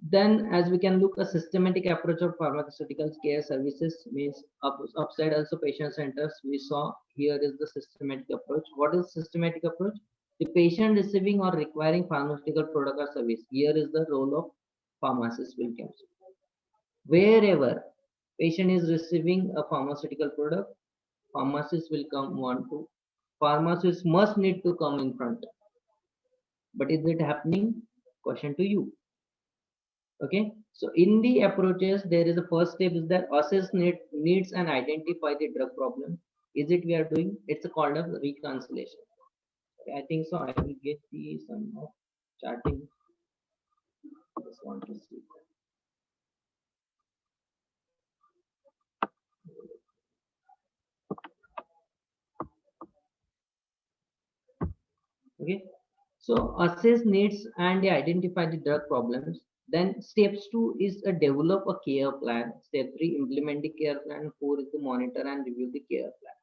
Then, as we can look, a systematic approach of pharmaceutical care services means upside also patient centers. We saw here is the systematic approach. What is systematic approach? The patient receiving or requiring pharmaceutical product or service. Here is the role of pharmacist will come. Wherever patient is receiving a pharmaceutical product, pharmacist will come want to. Pharmacist must need to come in front. But is it happening? Question to you. Okay, so in the approaches, there is a first step is that assess needs and identify the drug problem. Is it we are doing? It's a called of reconciliation. Okay, I think so. I will get the some of charting. Just want to see. Okay, so assess needs and identify the drug problems. Then steps 2 is a develop a care plan. Step 3, implement the care plan. 4 is to monitor and review the care plan.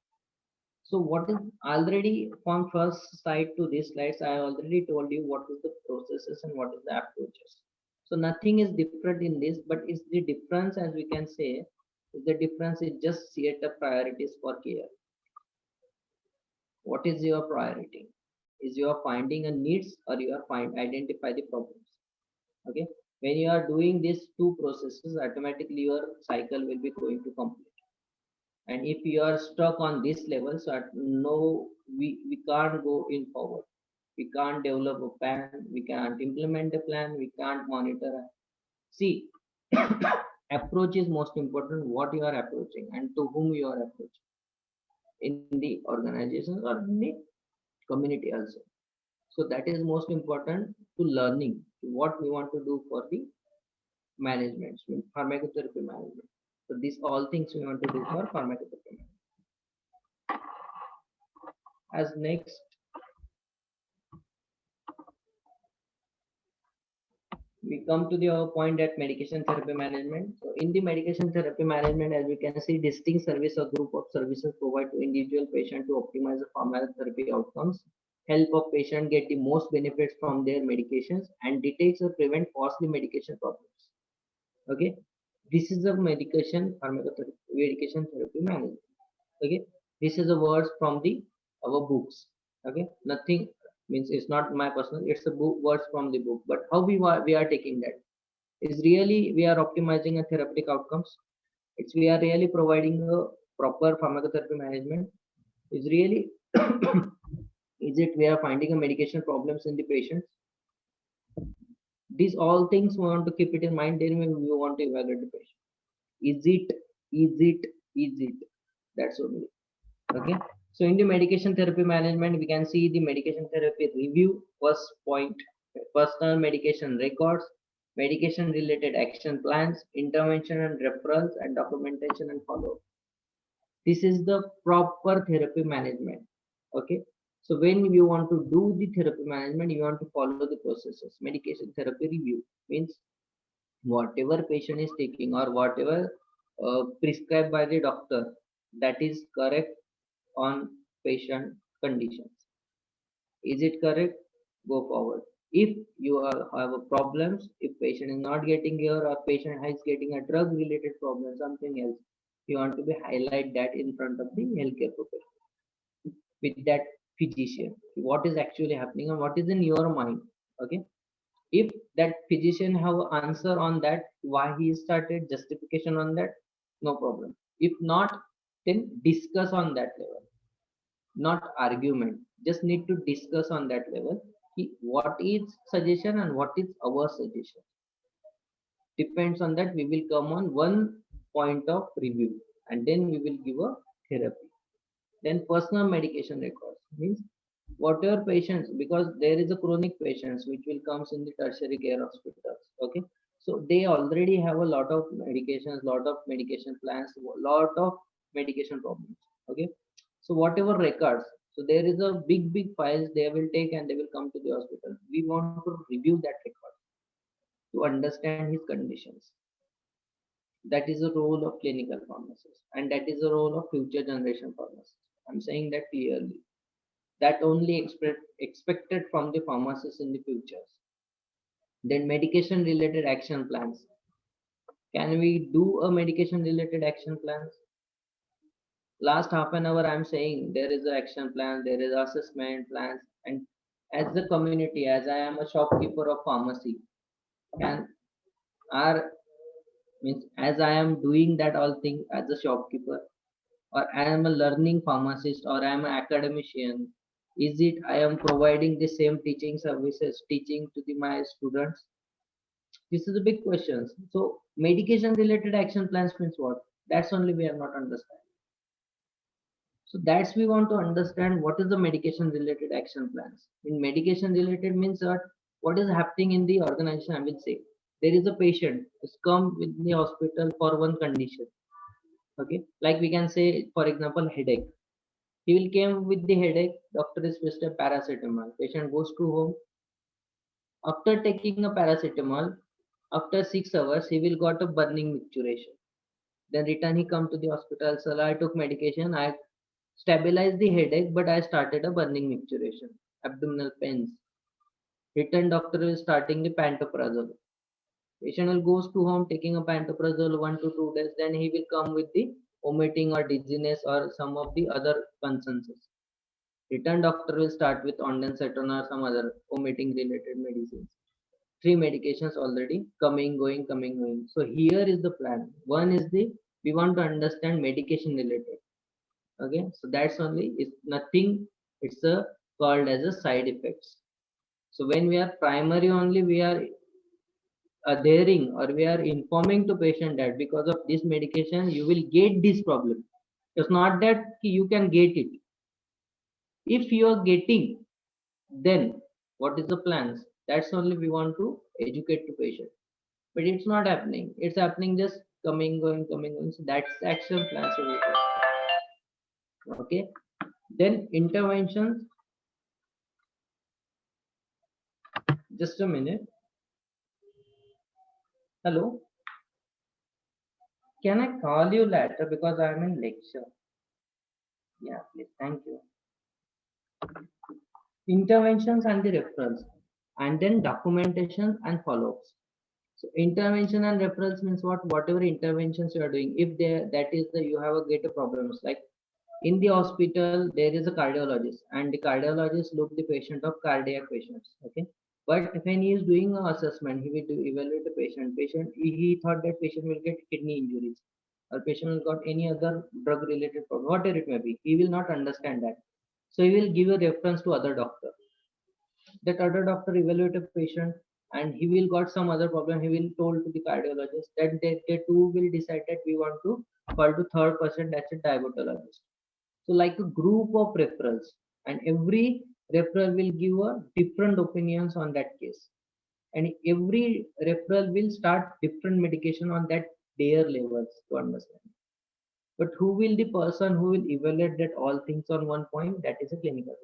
So what is already from first slide to this slides, I already told you what is the processes and what is the approaches. So nothing is different in this, but is the difference, as we can say, is the difference is just set the priorities for care. What is your priority? Is you are finding a needs, or you are identify the problems. Okay, when you are doing these two processes, automatically your cycle will be going to complete. And if you are stuck on this level, so no, we can't go in forward. We can't develop a plan, we can't implement a plan, we can't monitor. See, approach is most important, what you are approaching and to whom you are approaching in the organization or in the community also. So that is most important to learning what we want to do for the management, pharmacotherapy management. So these all things we want to do for pharmacotherapy management. As next, we come to the point at medication therapy management. So in the medication therapy management, as we can see, distinct service or group of services provide to individual patient to optimize the pharmacotherapy outcomes, help of patient get the most benefits from their medications, and detect or prevent costly medication problems. Okay, this is the medication therapy management. Okay, this is the words from the our books. Okay, nothing means it's not my personal, it's a book words from the book. But how we are taking that is really we are optimizing a therapeutic outcomes. It's we are really providing a proper pharmacotherapy management. Is really is it we are finding a medication problems in the patients. These all things we want to keep it in mind. Then we want to evaluate the patient. Is it? That's only. Okay. So in the medication therapy management, we can see the medication therapy review. First point, personal medication records, medication related action plans, intervention and referrals, and documentation and follow. This is the proper therapy management. Okay. So when you want to do the therapy management, you want to follow the processes. Medication therapy review means whatever patient is taking or whatever prescribed by the doctor, that is correct on patient conditions. Is it correct? Go forward. If you have a problems, if patient is not getting here or patient is getting a drug related problem, something else, you want to be highlight that in front of the healthcare professional with that physician. What is actually happening and what is in your mind? Okay. If that physician have answer on that, why he started, justification on that, no problem. If not, then discuss on that level, not argument. Just need to discuss on that level. What is suggestion and what is our suggestion? Depends on that. We will come on one point of review and then we will give a therapy. Then personal medication records means whatever patients, because there is a chronic patients which will comes in the tertiary care hospitals. Okay. So they already have a lot of medications, lot of medication plans, lot of medication problems. Okay. So whatever records, so there is a big files they will take and they will come to the hospital. We want to review that record to understand his conditions. That is the role of clinical pharmacists, and that is the role of future generation pharmacists. I'm saying that clearly. That only expected from the pharmacists in the futures. Then medication related action plans. Can we do a medication related action plans? Last half an hour I'm saying there is an action plan, there is assessment plans, and as the community, as I am a shopkeeper of pharmacy, can our means as I am doing that all thing as a shopkeeper, or I am a learning pharmacist, or I am an academician, is it I am providing the same teaching services, teaching to my students? This is a big question. So medication related action plans means what? That's only we are not understanding. So that's we want to understand what is the medication related action plans. In medication related means what is happening in the organization. I will say there is a patient who's come with the hospital for one condition. Okay, like we can say for example headache. He will came with the headache. Doctor is prescribed paracetamol. Patient goes to home. After taking a paracetamol, after 6 hours, he will got a burning micturition. Then return he come to the hospital. So I took medication. I stabilized the headache, but I started a burning micturition. Abdominal pains. Return doctor is starting the pantoprazole. Patient will goes to home taking a pantoprazole 1 to 2 days. Then he will come with the vomiting or dizziness or some of the other concerns. Return doctor will start with ondansetron or some other vomiting related medicines. 3 medications already coming, going, coming, going. So here is the plan. One is we want to understand medication related. Okay, so that's only, it's nothing, it's a called as a side effects. So when we are primary only, we are adhering or we are informing to patient that because of this medication you will get this problem. It's not that you can get it. If you are getting, then what is the plans? That's only we want to educate to patient. But it's not happening. It's happening just coming, going, coming, going. So that's action plans. Okay. Then interventions. Just a minute. Hello. Can I call you later because I'm in lecture? Yeah, please. Thank you. Interventions and the referrals, and then documentation and follow-ups. So intervention and referrals means what? Whatever interventions you are doing, if there that is the you have a greater problems, like in the hospital there is a cardiologist and the cardiologist look the patient of cardiac patients. Okay, but when he is doing an assessment, he will evaluate the patient. He thought that patient will get kidney injuries or patient will got any other drug related problem, whatever it may be. He will not understand that. So he will give a reference to other doctor. That other doctor evaluate a patient and he will got some other problem, he will told to the cardiologist, then they two will decide that we want to call to third person, that's a diabetologist. So like a group of referrals, and every referral will give a different opinions on that case, and every referral will start different medication on that their levels to understand. But who will the person who will evaluate that all things on one point? That is a clinical.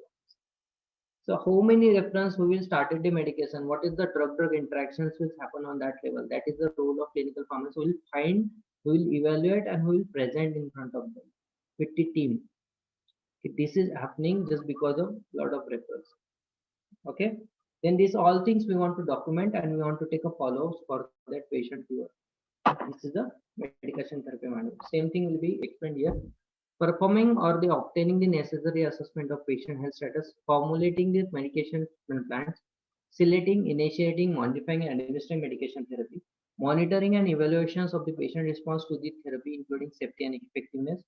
So how many reference who will started the medication? What is the drug-drug interactions which happen on that level? That is the role of clinical pharmacist who will find, who will evaluate, and who will present in front of them with the team. This is happening just because of lot of referrals. Okay. Then these all things we want to document, and we want to take a follow-ups for that patient viewer. This is the medication therapy management. Same thing will be explained here. Performing or the obtaining the necessary assessment of patient health status, formulating the medication plans, selecting, initiating, modifying, and administering medication therapy, monitoring and evaluations of the patient response to the therapy, including safety and effectiveness,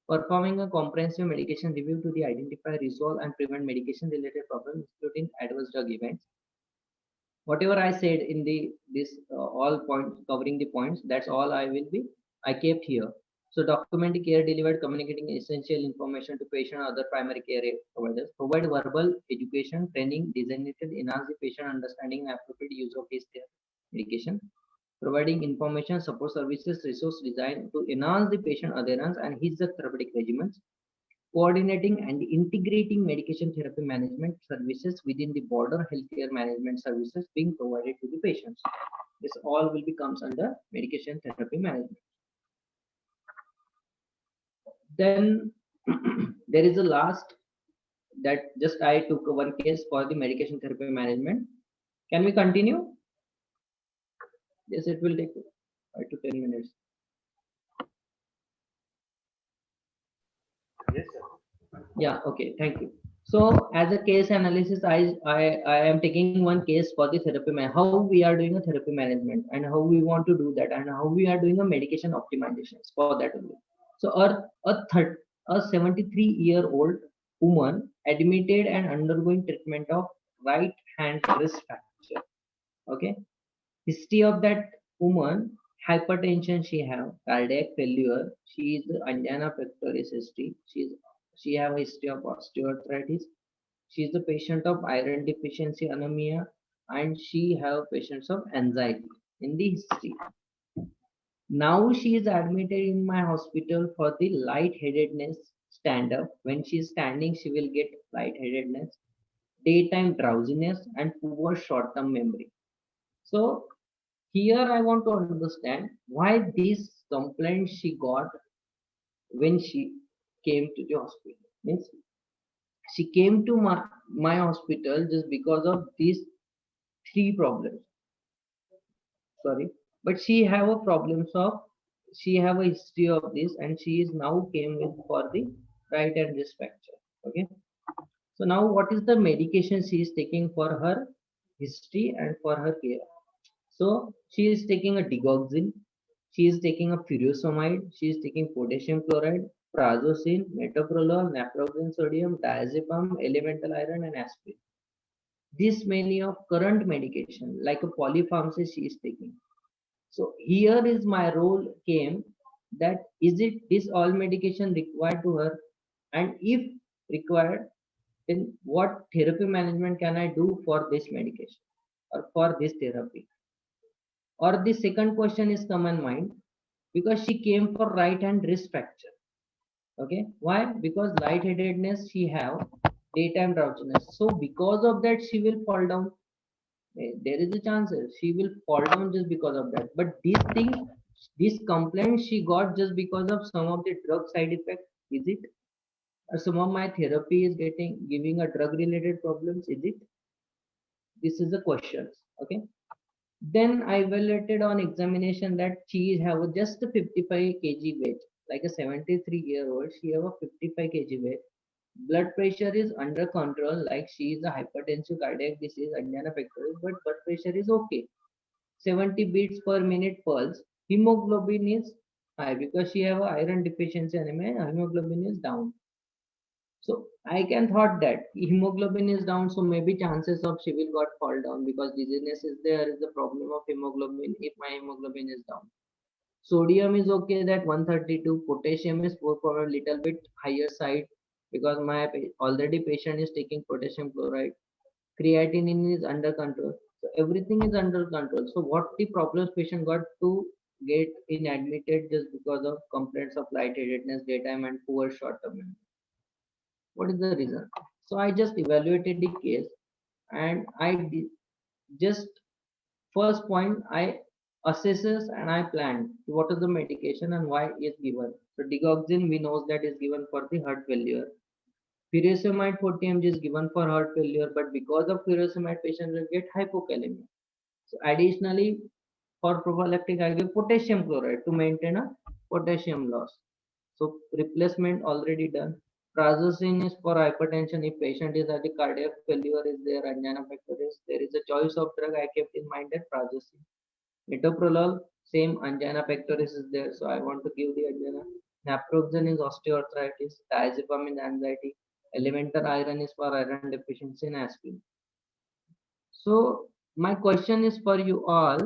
performing a comprehensive medication review to identify, resolve, and prevent medication-related problems, including adverse drug events. Whatever I said in the this all points, covering the points, that's all I kept here. So document the care delivered, communicating essential information to patient and other primary care providers, provide verbal education training designated enhance the patient understanding and appropriate use of his medication, providing information support services resource designed to enhance the patient adherence and his therapeutic regimens, coordinating and integrating medication therapy management services within the broader healthcare management services being provided to the patients. This all will becomes under medication therapy management. Then there is a last that just I took one case for the medication therapy management. Can we continue? Yes, it will take 5 to 10 minutes. Yes, sir. Yeah, okay, thank you. So as a case analysis, I am taking one case for the therapy how we are doing a therapy management and how we want to do that and how we are doing a medication optimizations for that only. So a 73-year-old woman admitted and undergoing treatment of right hand wrist fracture. Okay, history of that woman: hypertension she have, cardiac failure, she is angina pectoris history, she have a history of osteoarthritis, she is a patient of iron deficiency anemia, and she have patients of anxiety in the history. Now she is admitted in my hospital for the lightheadedness. Stand up, when she is standing she will get lightheadedness, daytime drowsiness, and poor short-term memory. So here I want to understand why this complaint she got when she came to the hospital. Means she came to my hospital just because of these three problems. Sorry, but she have a problems of, she have a history of this, and she is now came with for the right and wrist fracture. Okay, so now what is the medication she is taking for her history and for her care? So she is taking a digoxin, she is taking a furosemide, she is taking potassium chloride, prazosin, metoprolol, naproxen sodium, diazepam, elemental iron, and aspirin. This many of current medication like a polypharmacy she is taking. So here is my role came, that is it this all medication required to her, and if required, then what therapy management can I do for this medication or for this therapy? Or the second question is come in mind, because she came for right hand wrist fracture. Okay, why? Because lightheadedness she have, daytime drowsiness, so because of that she will fall down. There is a chance she will fall down just because of that. But this thing, this complaint she got just because of some of the drug side effect, is it? Or some of my therapy is giving a drug related problems, is it? This is the question. Okay, then I evaluated on examination that she have just a 55 kg weight, like a 73-year-old, she have a 55 kg weight. Blood pressure is under control, like she is a hypertensive, cardiac disease, angina pectoris, but blood pressure is okay. 70 beats per minute pulse. Hemoglobin is high because she have a iron deficiency anemia, hemoglobin is down. So I can thought that hemoglobin is down, so maybe chances of she will got fall down because dizziness is there is the problem of hemoglobin if my hemoglobin is down. Sodium is okay that 132, potassium is probably little bit higher side because my already patient is taking potassium chloride. Creatinine is under control. So everything is under control. So what the problems patient got to get in admitted just because of complaints of lightheadedness, daytime and poor short-term memory. What is the reason? So I just evaluated the case and just first point I assesses and I planned what is the medication and why is given. So digoxin we know that is given for the heart failure. Furosemide 40 mg is given for heart failure, but because of furosemide patient will get hypokalemia. So additionally for prophylactic I give potassium chloride to maintain a potassium loss. So replacement already done. Prazosin is for hypertension. If patient is at the cardiac failure, is there angina pectoris? There is a choice of drug I kept in mind that prazosin. Metoprolol, same angina pectoris is there, so I want to give the angina. Naproxen is osteoarthritis. Diazepam is anxiety. Elemental iron is for iron deficiency and aspirin. So my question is for you all.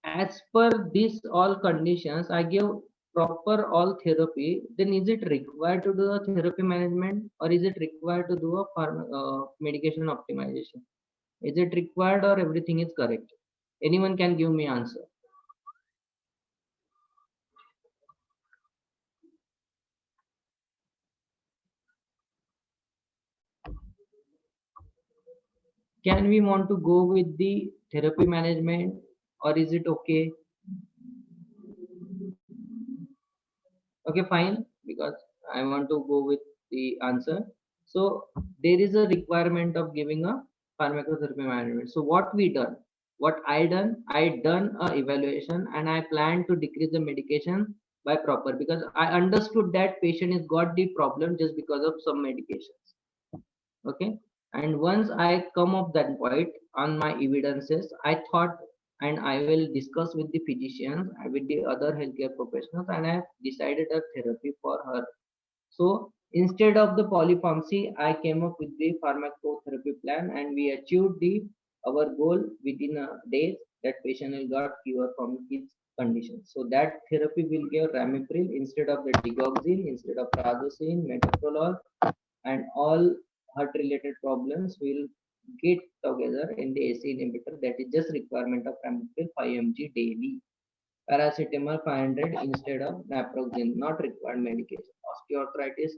As per these all conditions, I give proper all therapy. Then is it required to do a therapy management or is it required to do a medication optimization? Is it required or everything is correct? Anyone can give me answer. Can we want to go with the therapy management or is it okay? Okay, fine, because I want to go with the answer. So there is a requirement of giving a pharmacotherapy management. So what we done, what I done a evaluation and I plan to decrease the medication by proper because I understood that patient has got the problem just because of some medications. Okay, and once I come up that point on my evidences, I thought and I will discuss with the physicians and with the other healthcare professionals and I have decided a therapy for her. So instead of the polypharmacy, I came up with the pharmacotherapy plan and we achieved the our goal within a day that patient will got cure from his condition. So that therapy will give ramipril instead of the digoxin, instead of prazosin, metoprolol, and all heart related problems will get together in the AC inhibitor that is just requirement of ramipril 5 mg daily. Paracetamol 500 instead of naproxen, not required medication. Osteoarthritis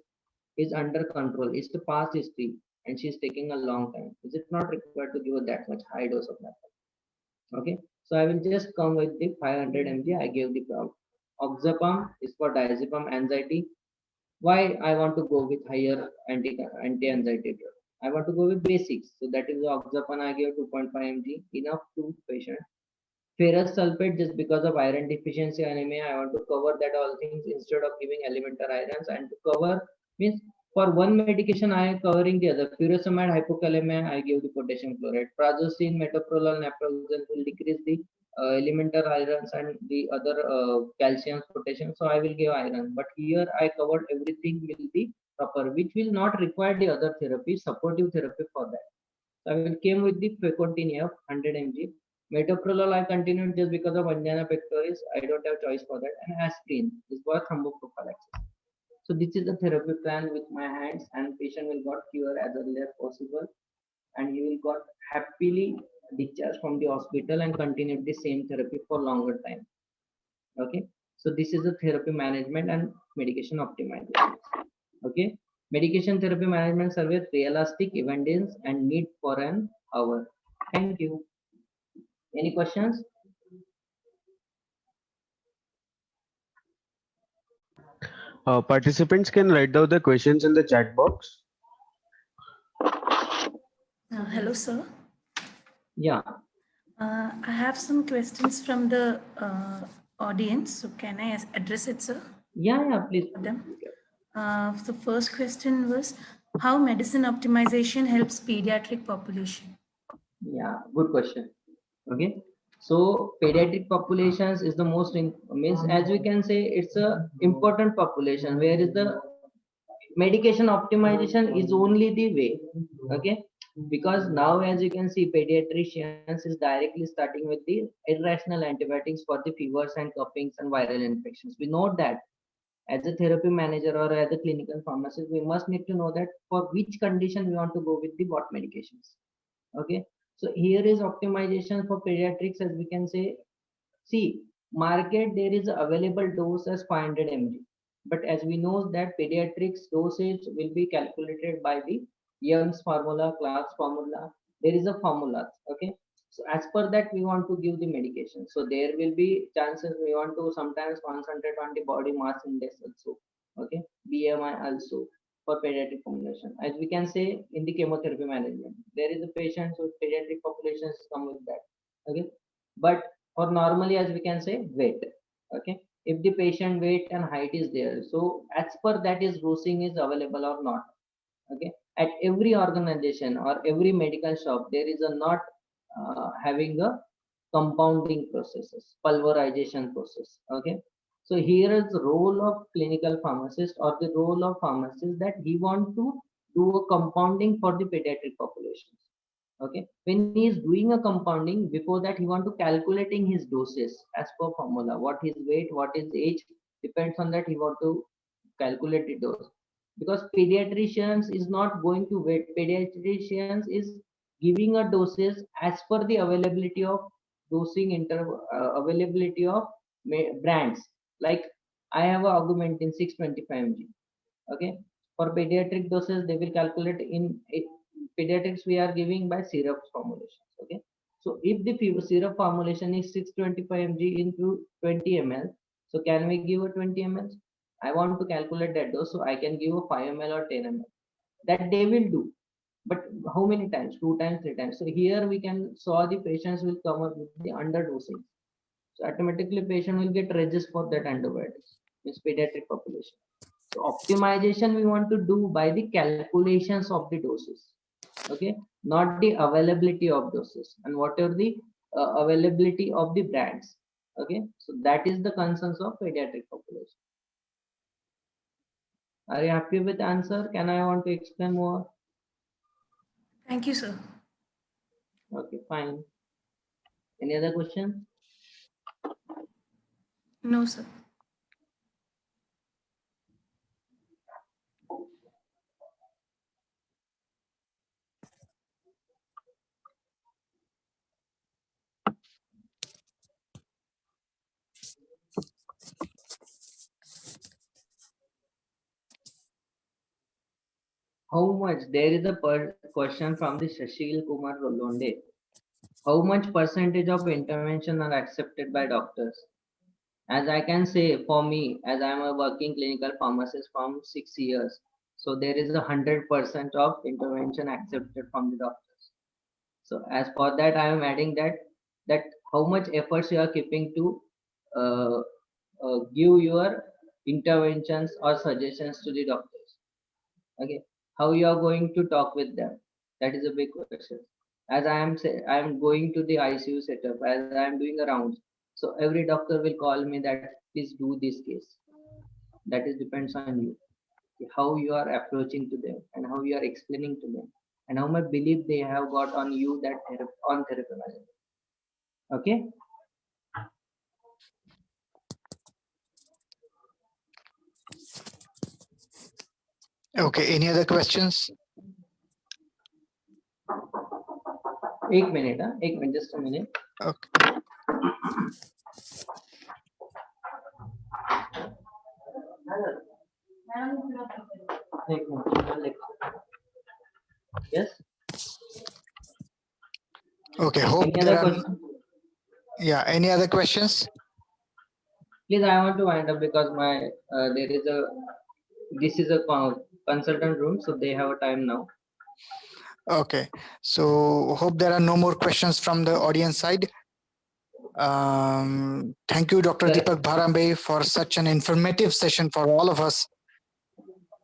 is under control. It's the past history and she's taking a long time. Is it not required to give her that much high dose of naproxen? Okay, so I will just come with the 500 mg. I gave the problem. Oxapam is for diazepam anxiety. Why I want to go with higher anti-anxiety drug? I want to go with basics. So that is the oxapan I gave 2.5 mg, enough to patient. Ferrous sulfate just because of iron deficiency anemia. I want to cover that all things instead of giving elemental irons and to cover means for one medication I am covering the other. Furosemide hypokalemia I give the potassium chloride. Prazosin, metoprolol, naproxen will decrease the elemental irons and the other calcium, potassium. So I will give iron. But here I covered everything will be proper, which will not require the other therapy, supportive therapy for that. So I will came with the frequentin F 100 mg. Metoprolol I continued just because of angina pectoris. I don't have choice for that. And aspirin is for thromboprophylaxis. So this is the therapy plan with my hands and patient will got cure as early as possible and he will got happily discharged from the hospital and continue the same therapy for longer time. Okay, so this is the therapy management and medication optimization. Okay, medication therapy management survey realistic evidence and need for an hour. Thank you. Any questions? Participants can write down the questions in the chat box. Hello, sir. Yeah. I have some questions from the audience. So can I address it, sir? Yeah, please. Them. The first question was how medicine optimization helps pediatric population. Yeah, good question. Okay, so pediatric populations is the most means as we can say it's a important population where is the medication optimization is only the way. Okay, because now as you can see, pediatricians is directly starting with the irrational antibiotics for the fevers and coughings and viral infections. We know that as a therapy manager or as a clinical pharmacist, we must need to know that for which condition we want to go with the what medications. Okay, so here is optimization for pediatrics. As we can say, see, market there is available dose as 500 mg, but as we know that pediatrics dosage will be calculated by the Young's formula, Clark's formula. There is a formula. Okay, so as per that we want to give the medication. So there will be chances we want to sometimes concentrate on the body mass index also. Okay, BMI also for pediatric formulation. As we can say in the chemotherapy management, there is a patient with pediatric populations come with that. Okay, but or normally as we can say weight. Okay, if the patient weight and height is there, so as per that is dosing is available or not. Okay, at every organization or every medical shop there is a not having a compounding processes, pulverization process. Okay, so here is the role of clinical pharmacist or the role of pharmacist that he want to do a compounding for the pediatric populations. Okay, when he is doing a compounding, before that he want to calculating his doses as per formula, what his weight, what his age, depends on that he want to calculate the dose. Because pediatricians is not going to wait, pediatricians is giving a doses as per the availability of dosing availability of brands. Like I have a augmentin 625 mg. Okay, for pediatric doses they will calculate in pediatrics we are giving by syrup formulations. Okay, so if the syrup formulation is 625 mg into 20 ml, so can we give a 20 ml? I want to calculate that dose, so I can give a 5 ml or 10 ml. That they will do, but how many times? 2 times, 3 times. So here we can saw the patients will come up with the underdosing. So automatically patient will get registered for that antibiotics. It's pediatric population. So optimization we want to do by the calculations of the doses. Okay, not the availability of doses and whatever the availability of the brands. Okay, so that is the concerns of pediatric population. Are you happy with the answer? Can I want to explain more? Thank you, sir. Okay, fine. Any other question? No, sir. How much? There is a question from the Shashil Kumar Rolonde. How much percentage of intervention are accepted by doctors? As I can say, for me, as I am a working clinical pharmacist from 6 years, so there is 100% of intervention accepted from the doctors. So as for that, I am adding that how much efforts you are keeping to uh, give your interventions or suggestions to the doctors. Okay, how you are going to talk with them? That is a big question. As I am going to the ICU setup, as I am doing a rounds, so every doctor will call me that please do this case. That is depends on you, how you are approaching to them and how you are explaining to them and how much belief they have got on you that on therapy management. Okay. Okay, any other questions? एक minute, just a minute. Okay. एक minute. Yes. Okay, hope Any there other are, question? yeah, any other questions? Please, I want to wind up because my this is a consultant room, so they have a time now. Okay, so hope there are no more questions from the audience side. Thank you, Dr. Correct. Deepak Bharambe, for such an informative session for all of us.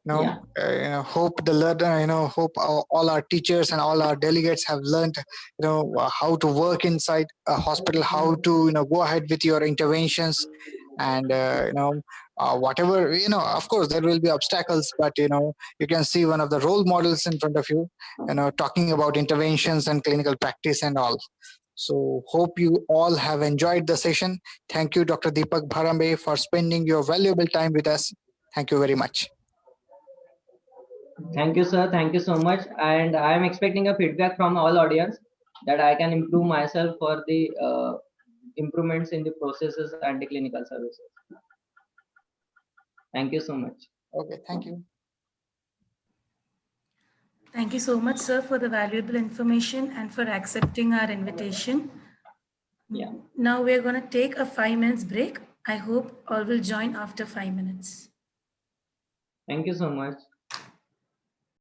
Yeah. Hope the learner, hope all our teachers and all our delegates have learned, how to work inside a hospital, how to, go ahead with your interventions, and whatever, of course there will be obstacles, but you can see one of the role models in front of you, talking about interventions and clinical practice and all. So hope you all have enjoyed the session. Thank you, Dr. Deepak Bharambe, for spending your valuable time with us. Thank you very much. Thank you, sir. Thank you so much. And I am expecting a feedback from all audience that I can improve myself for the improvements in the processes and the clinical services. Thank you so much. Okay, thank you. Thank you so much, sir, for the valuable information and for accepting our invitation. Yeah. Now we're going to take a 5 minutes break. I hope all will join after 5 minutes. Thank you so much.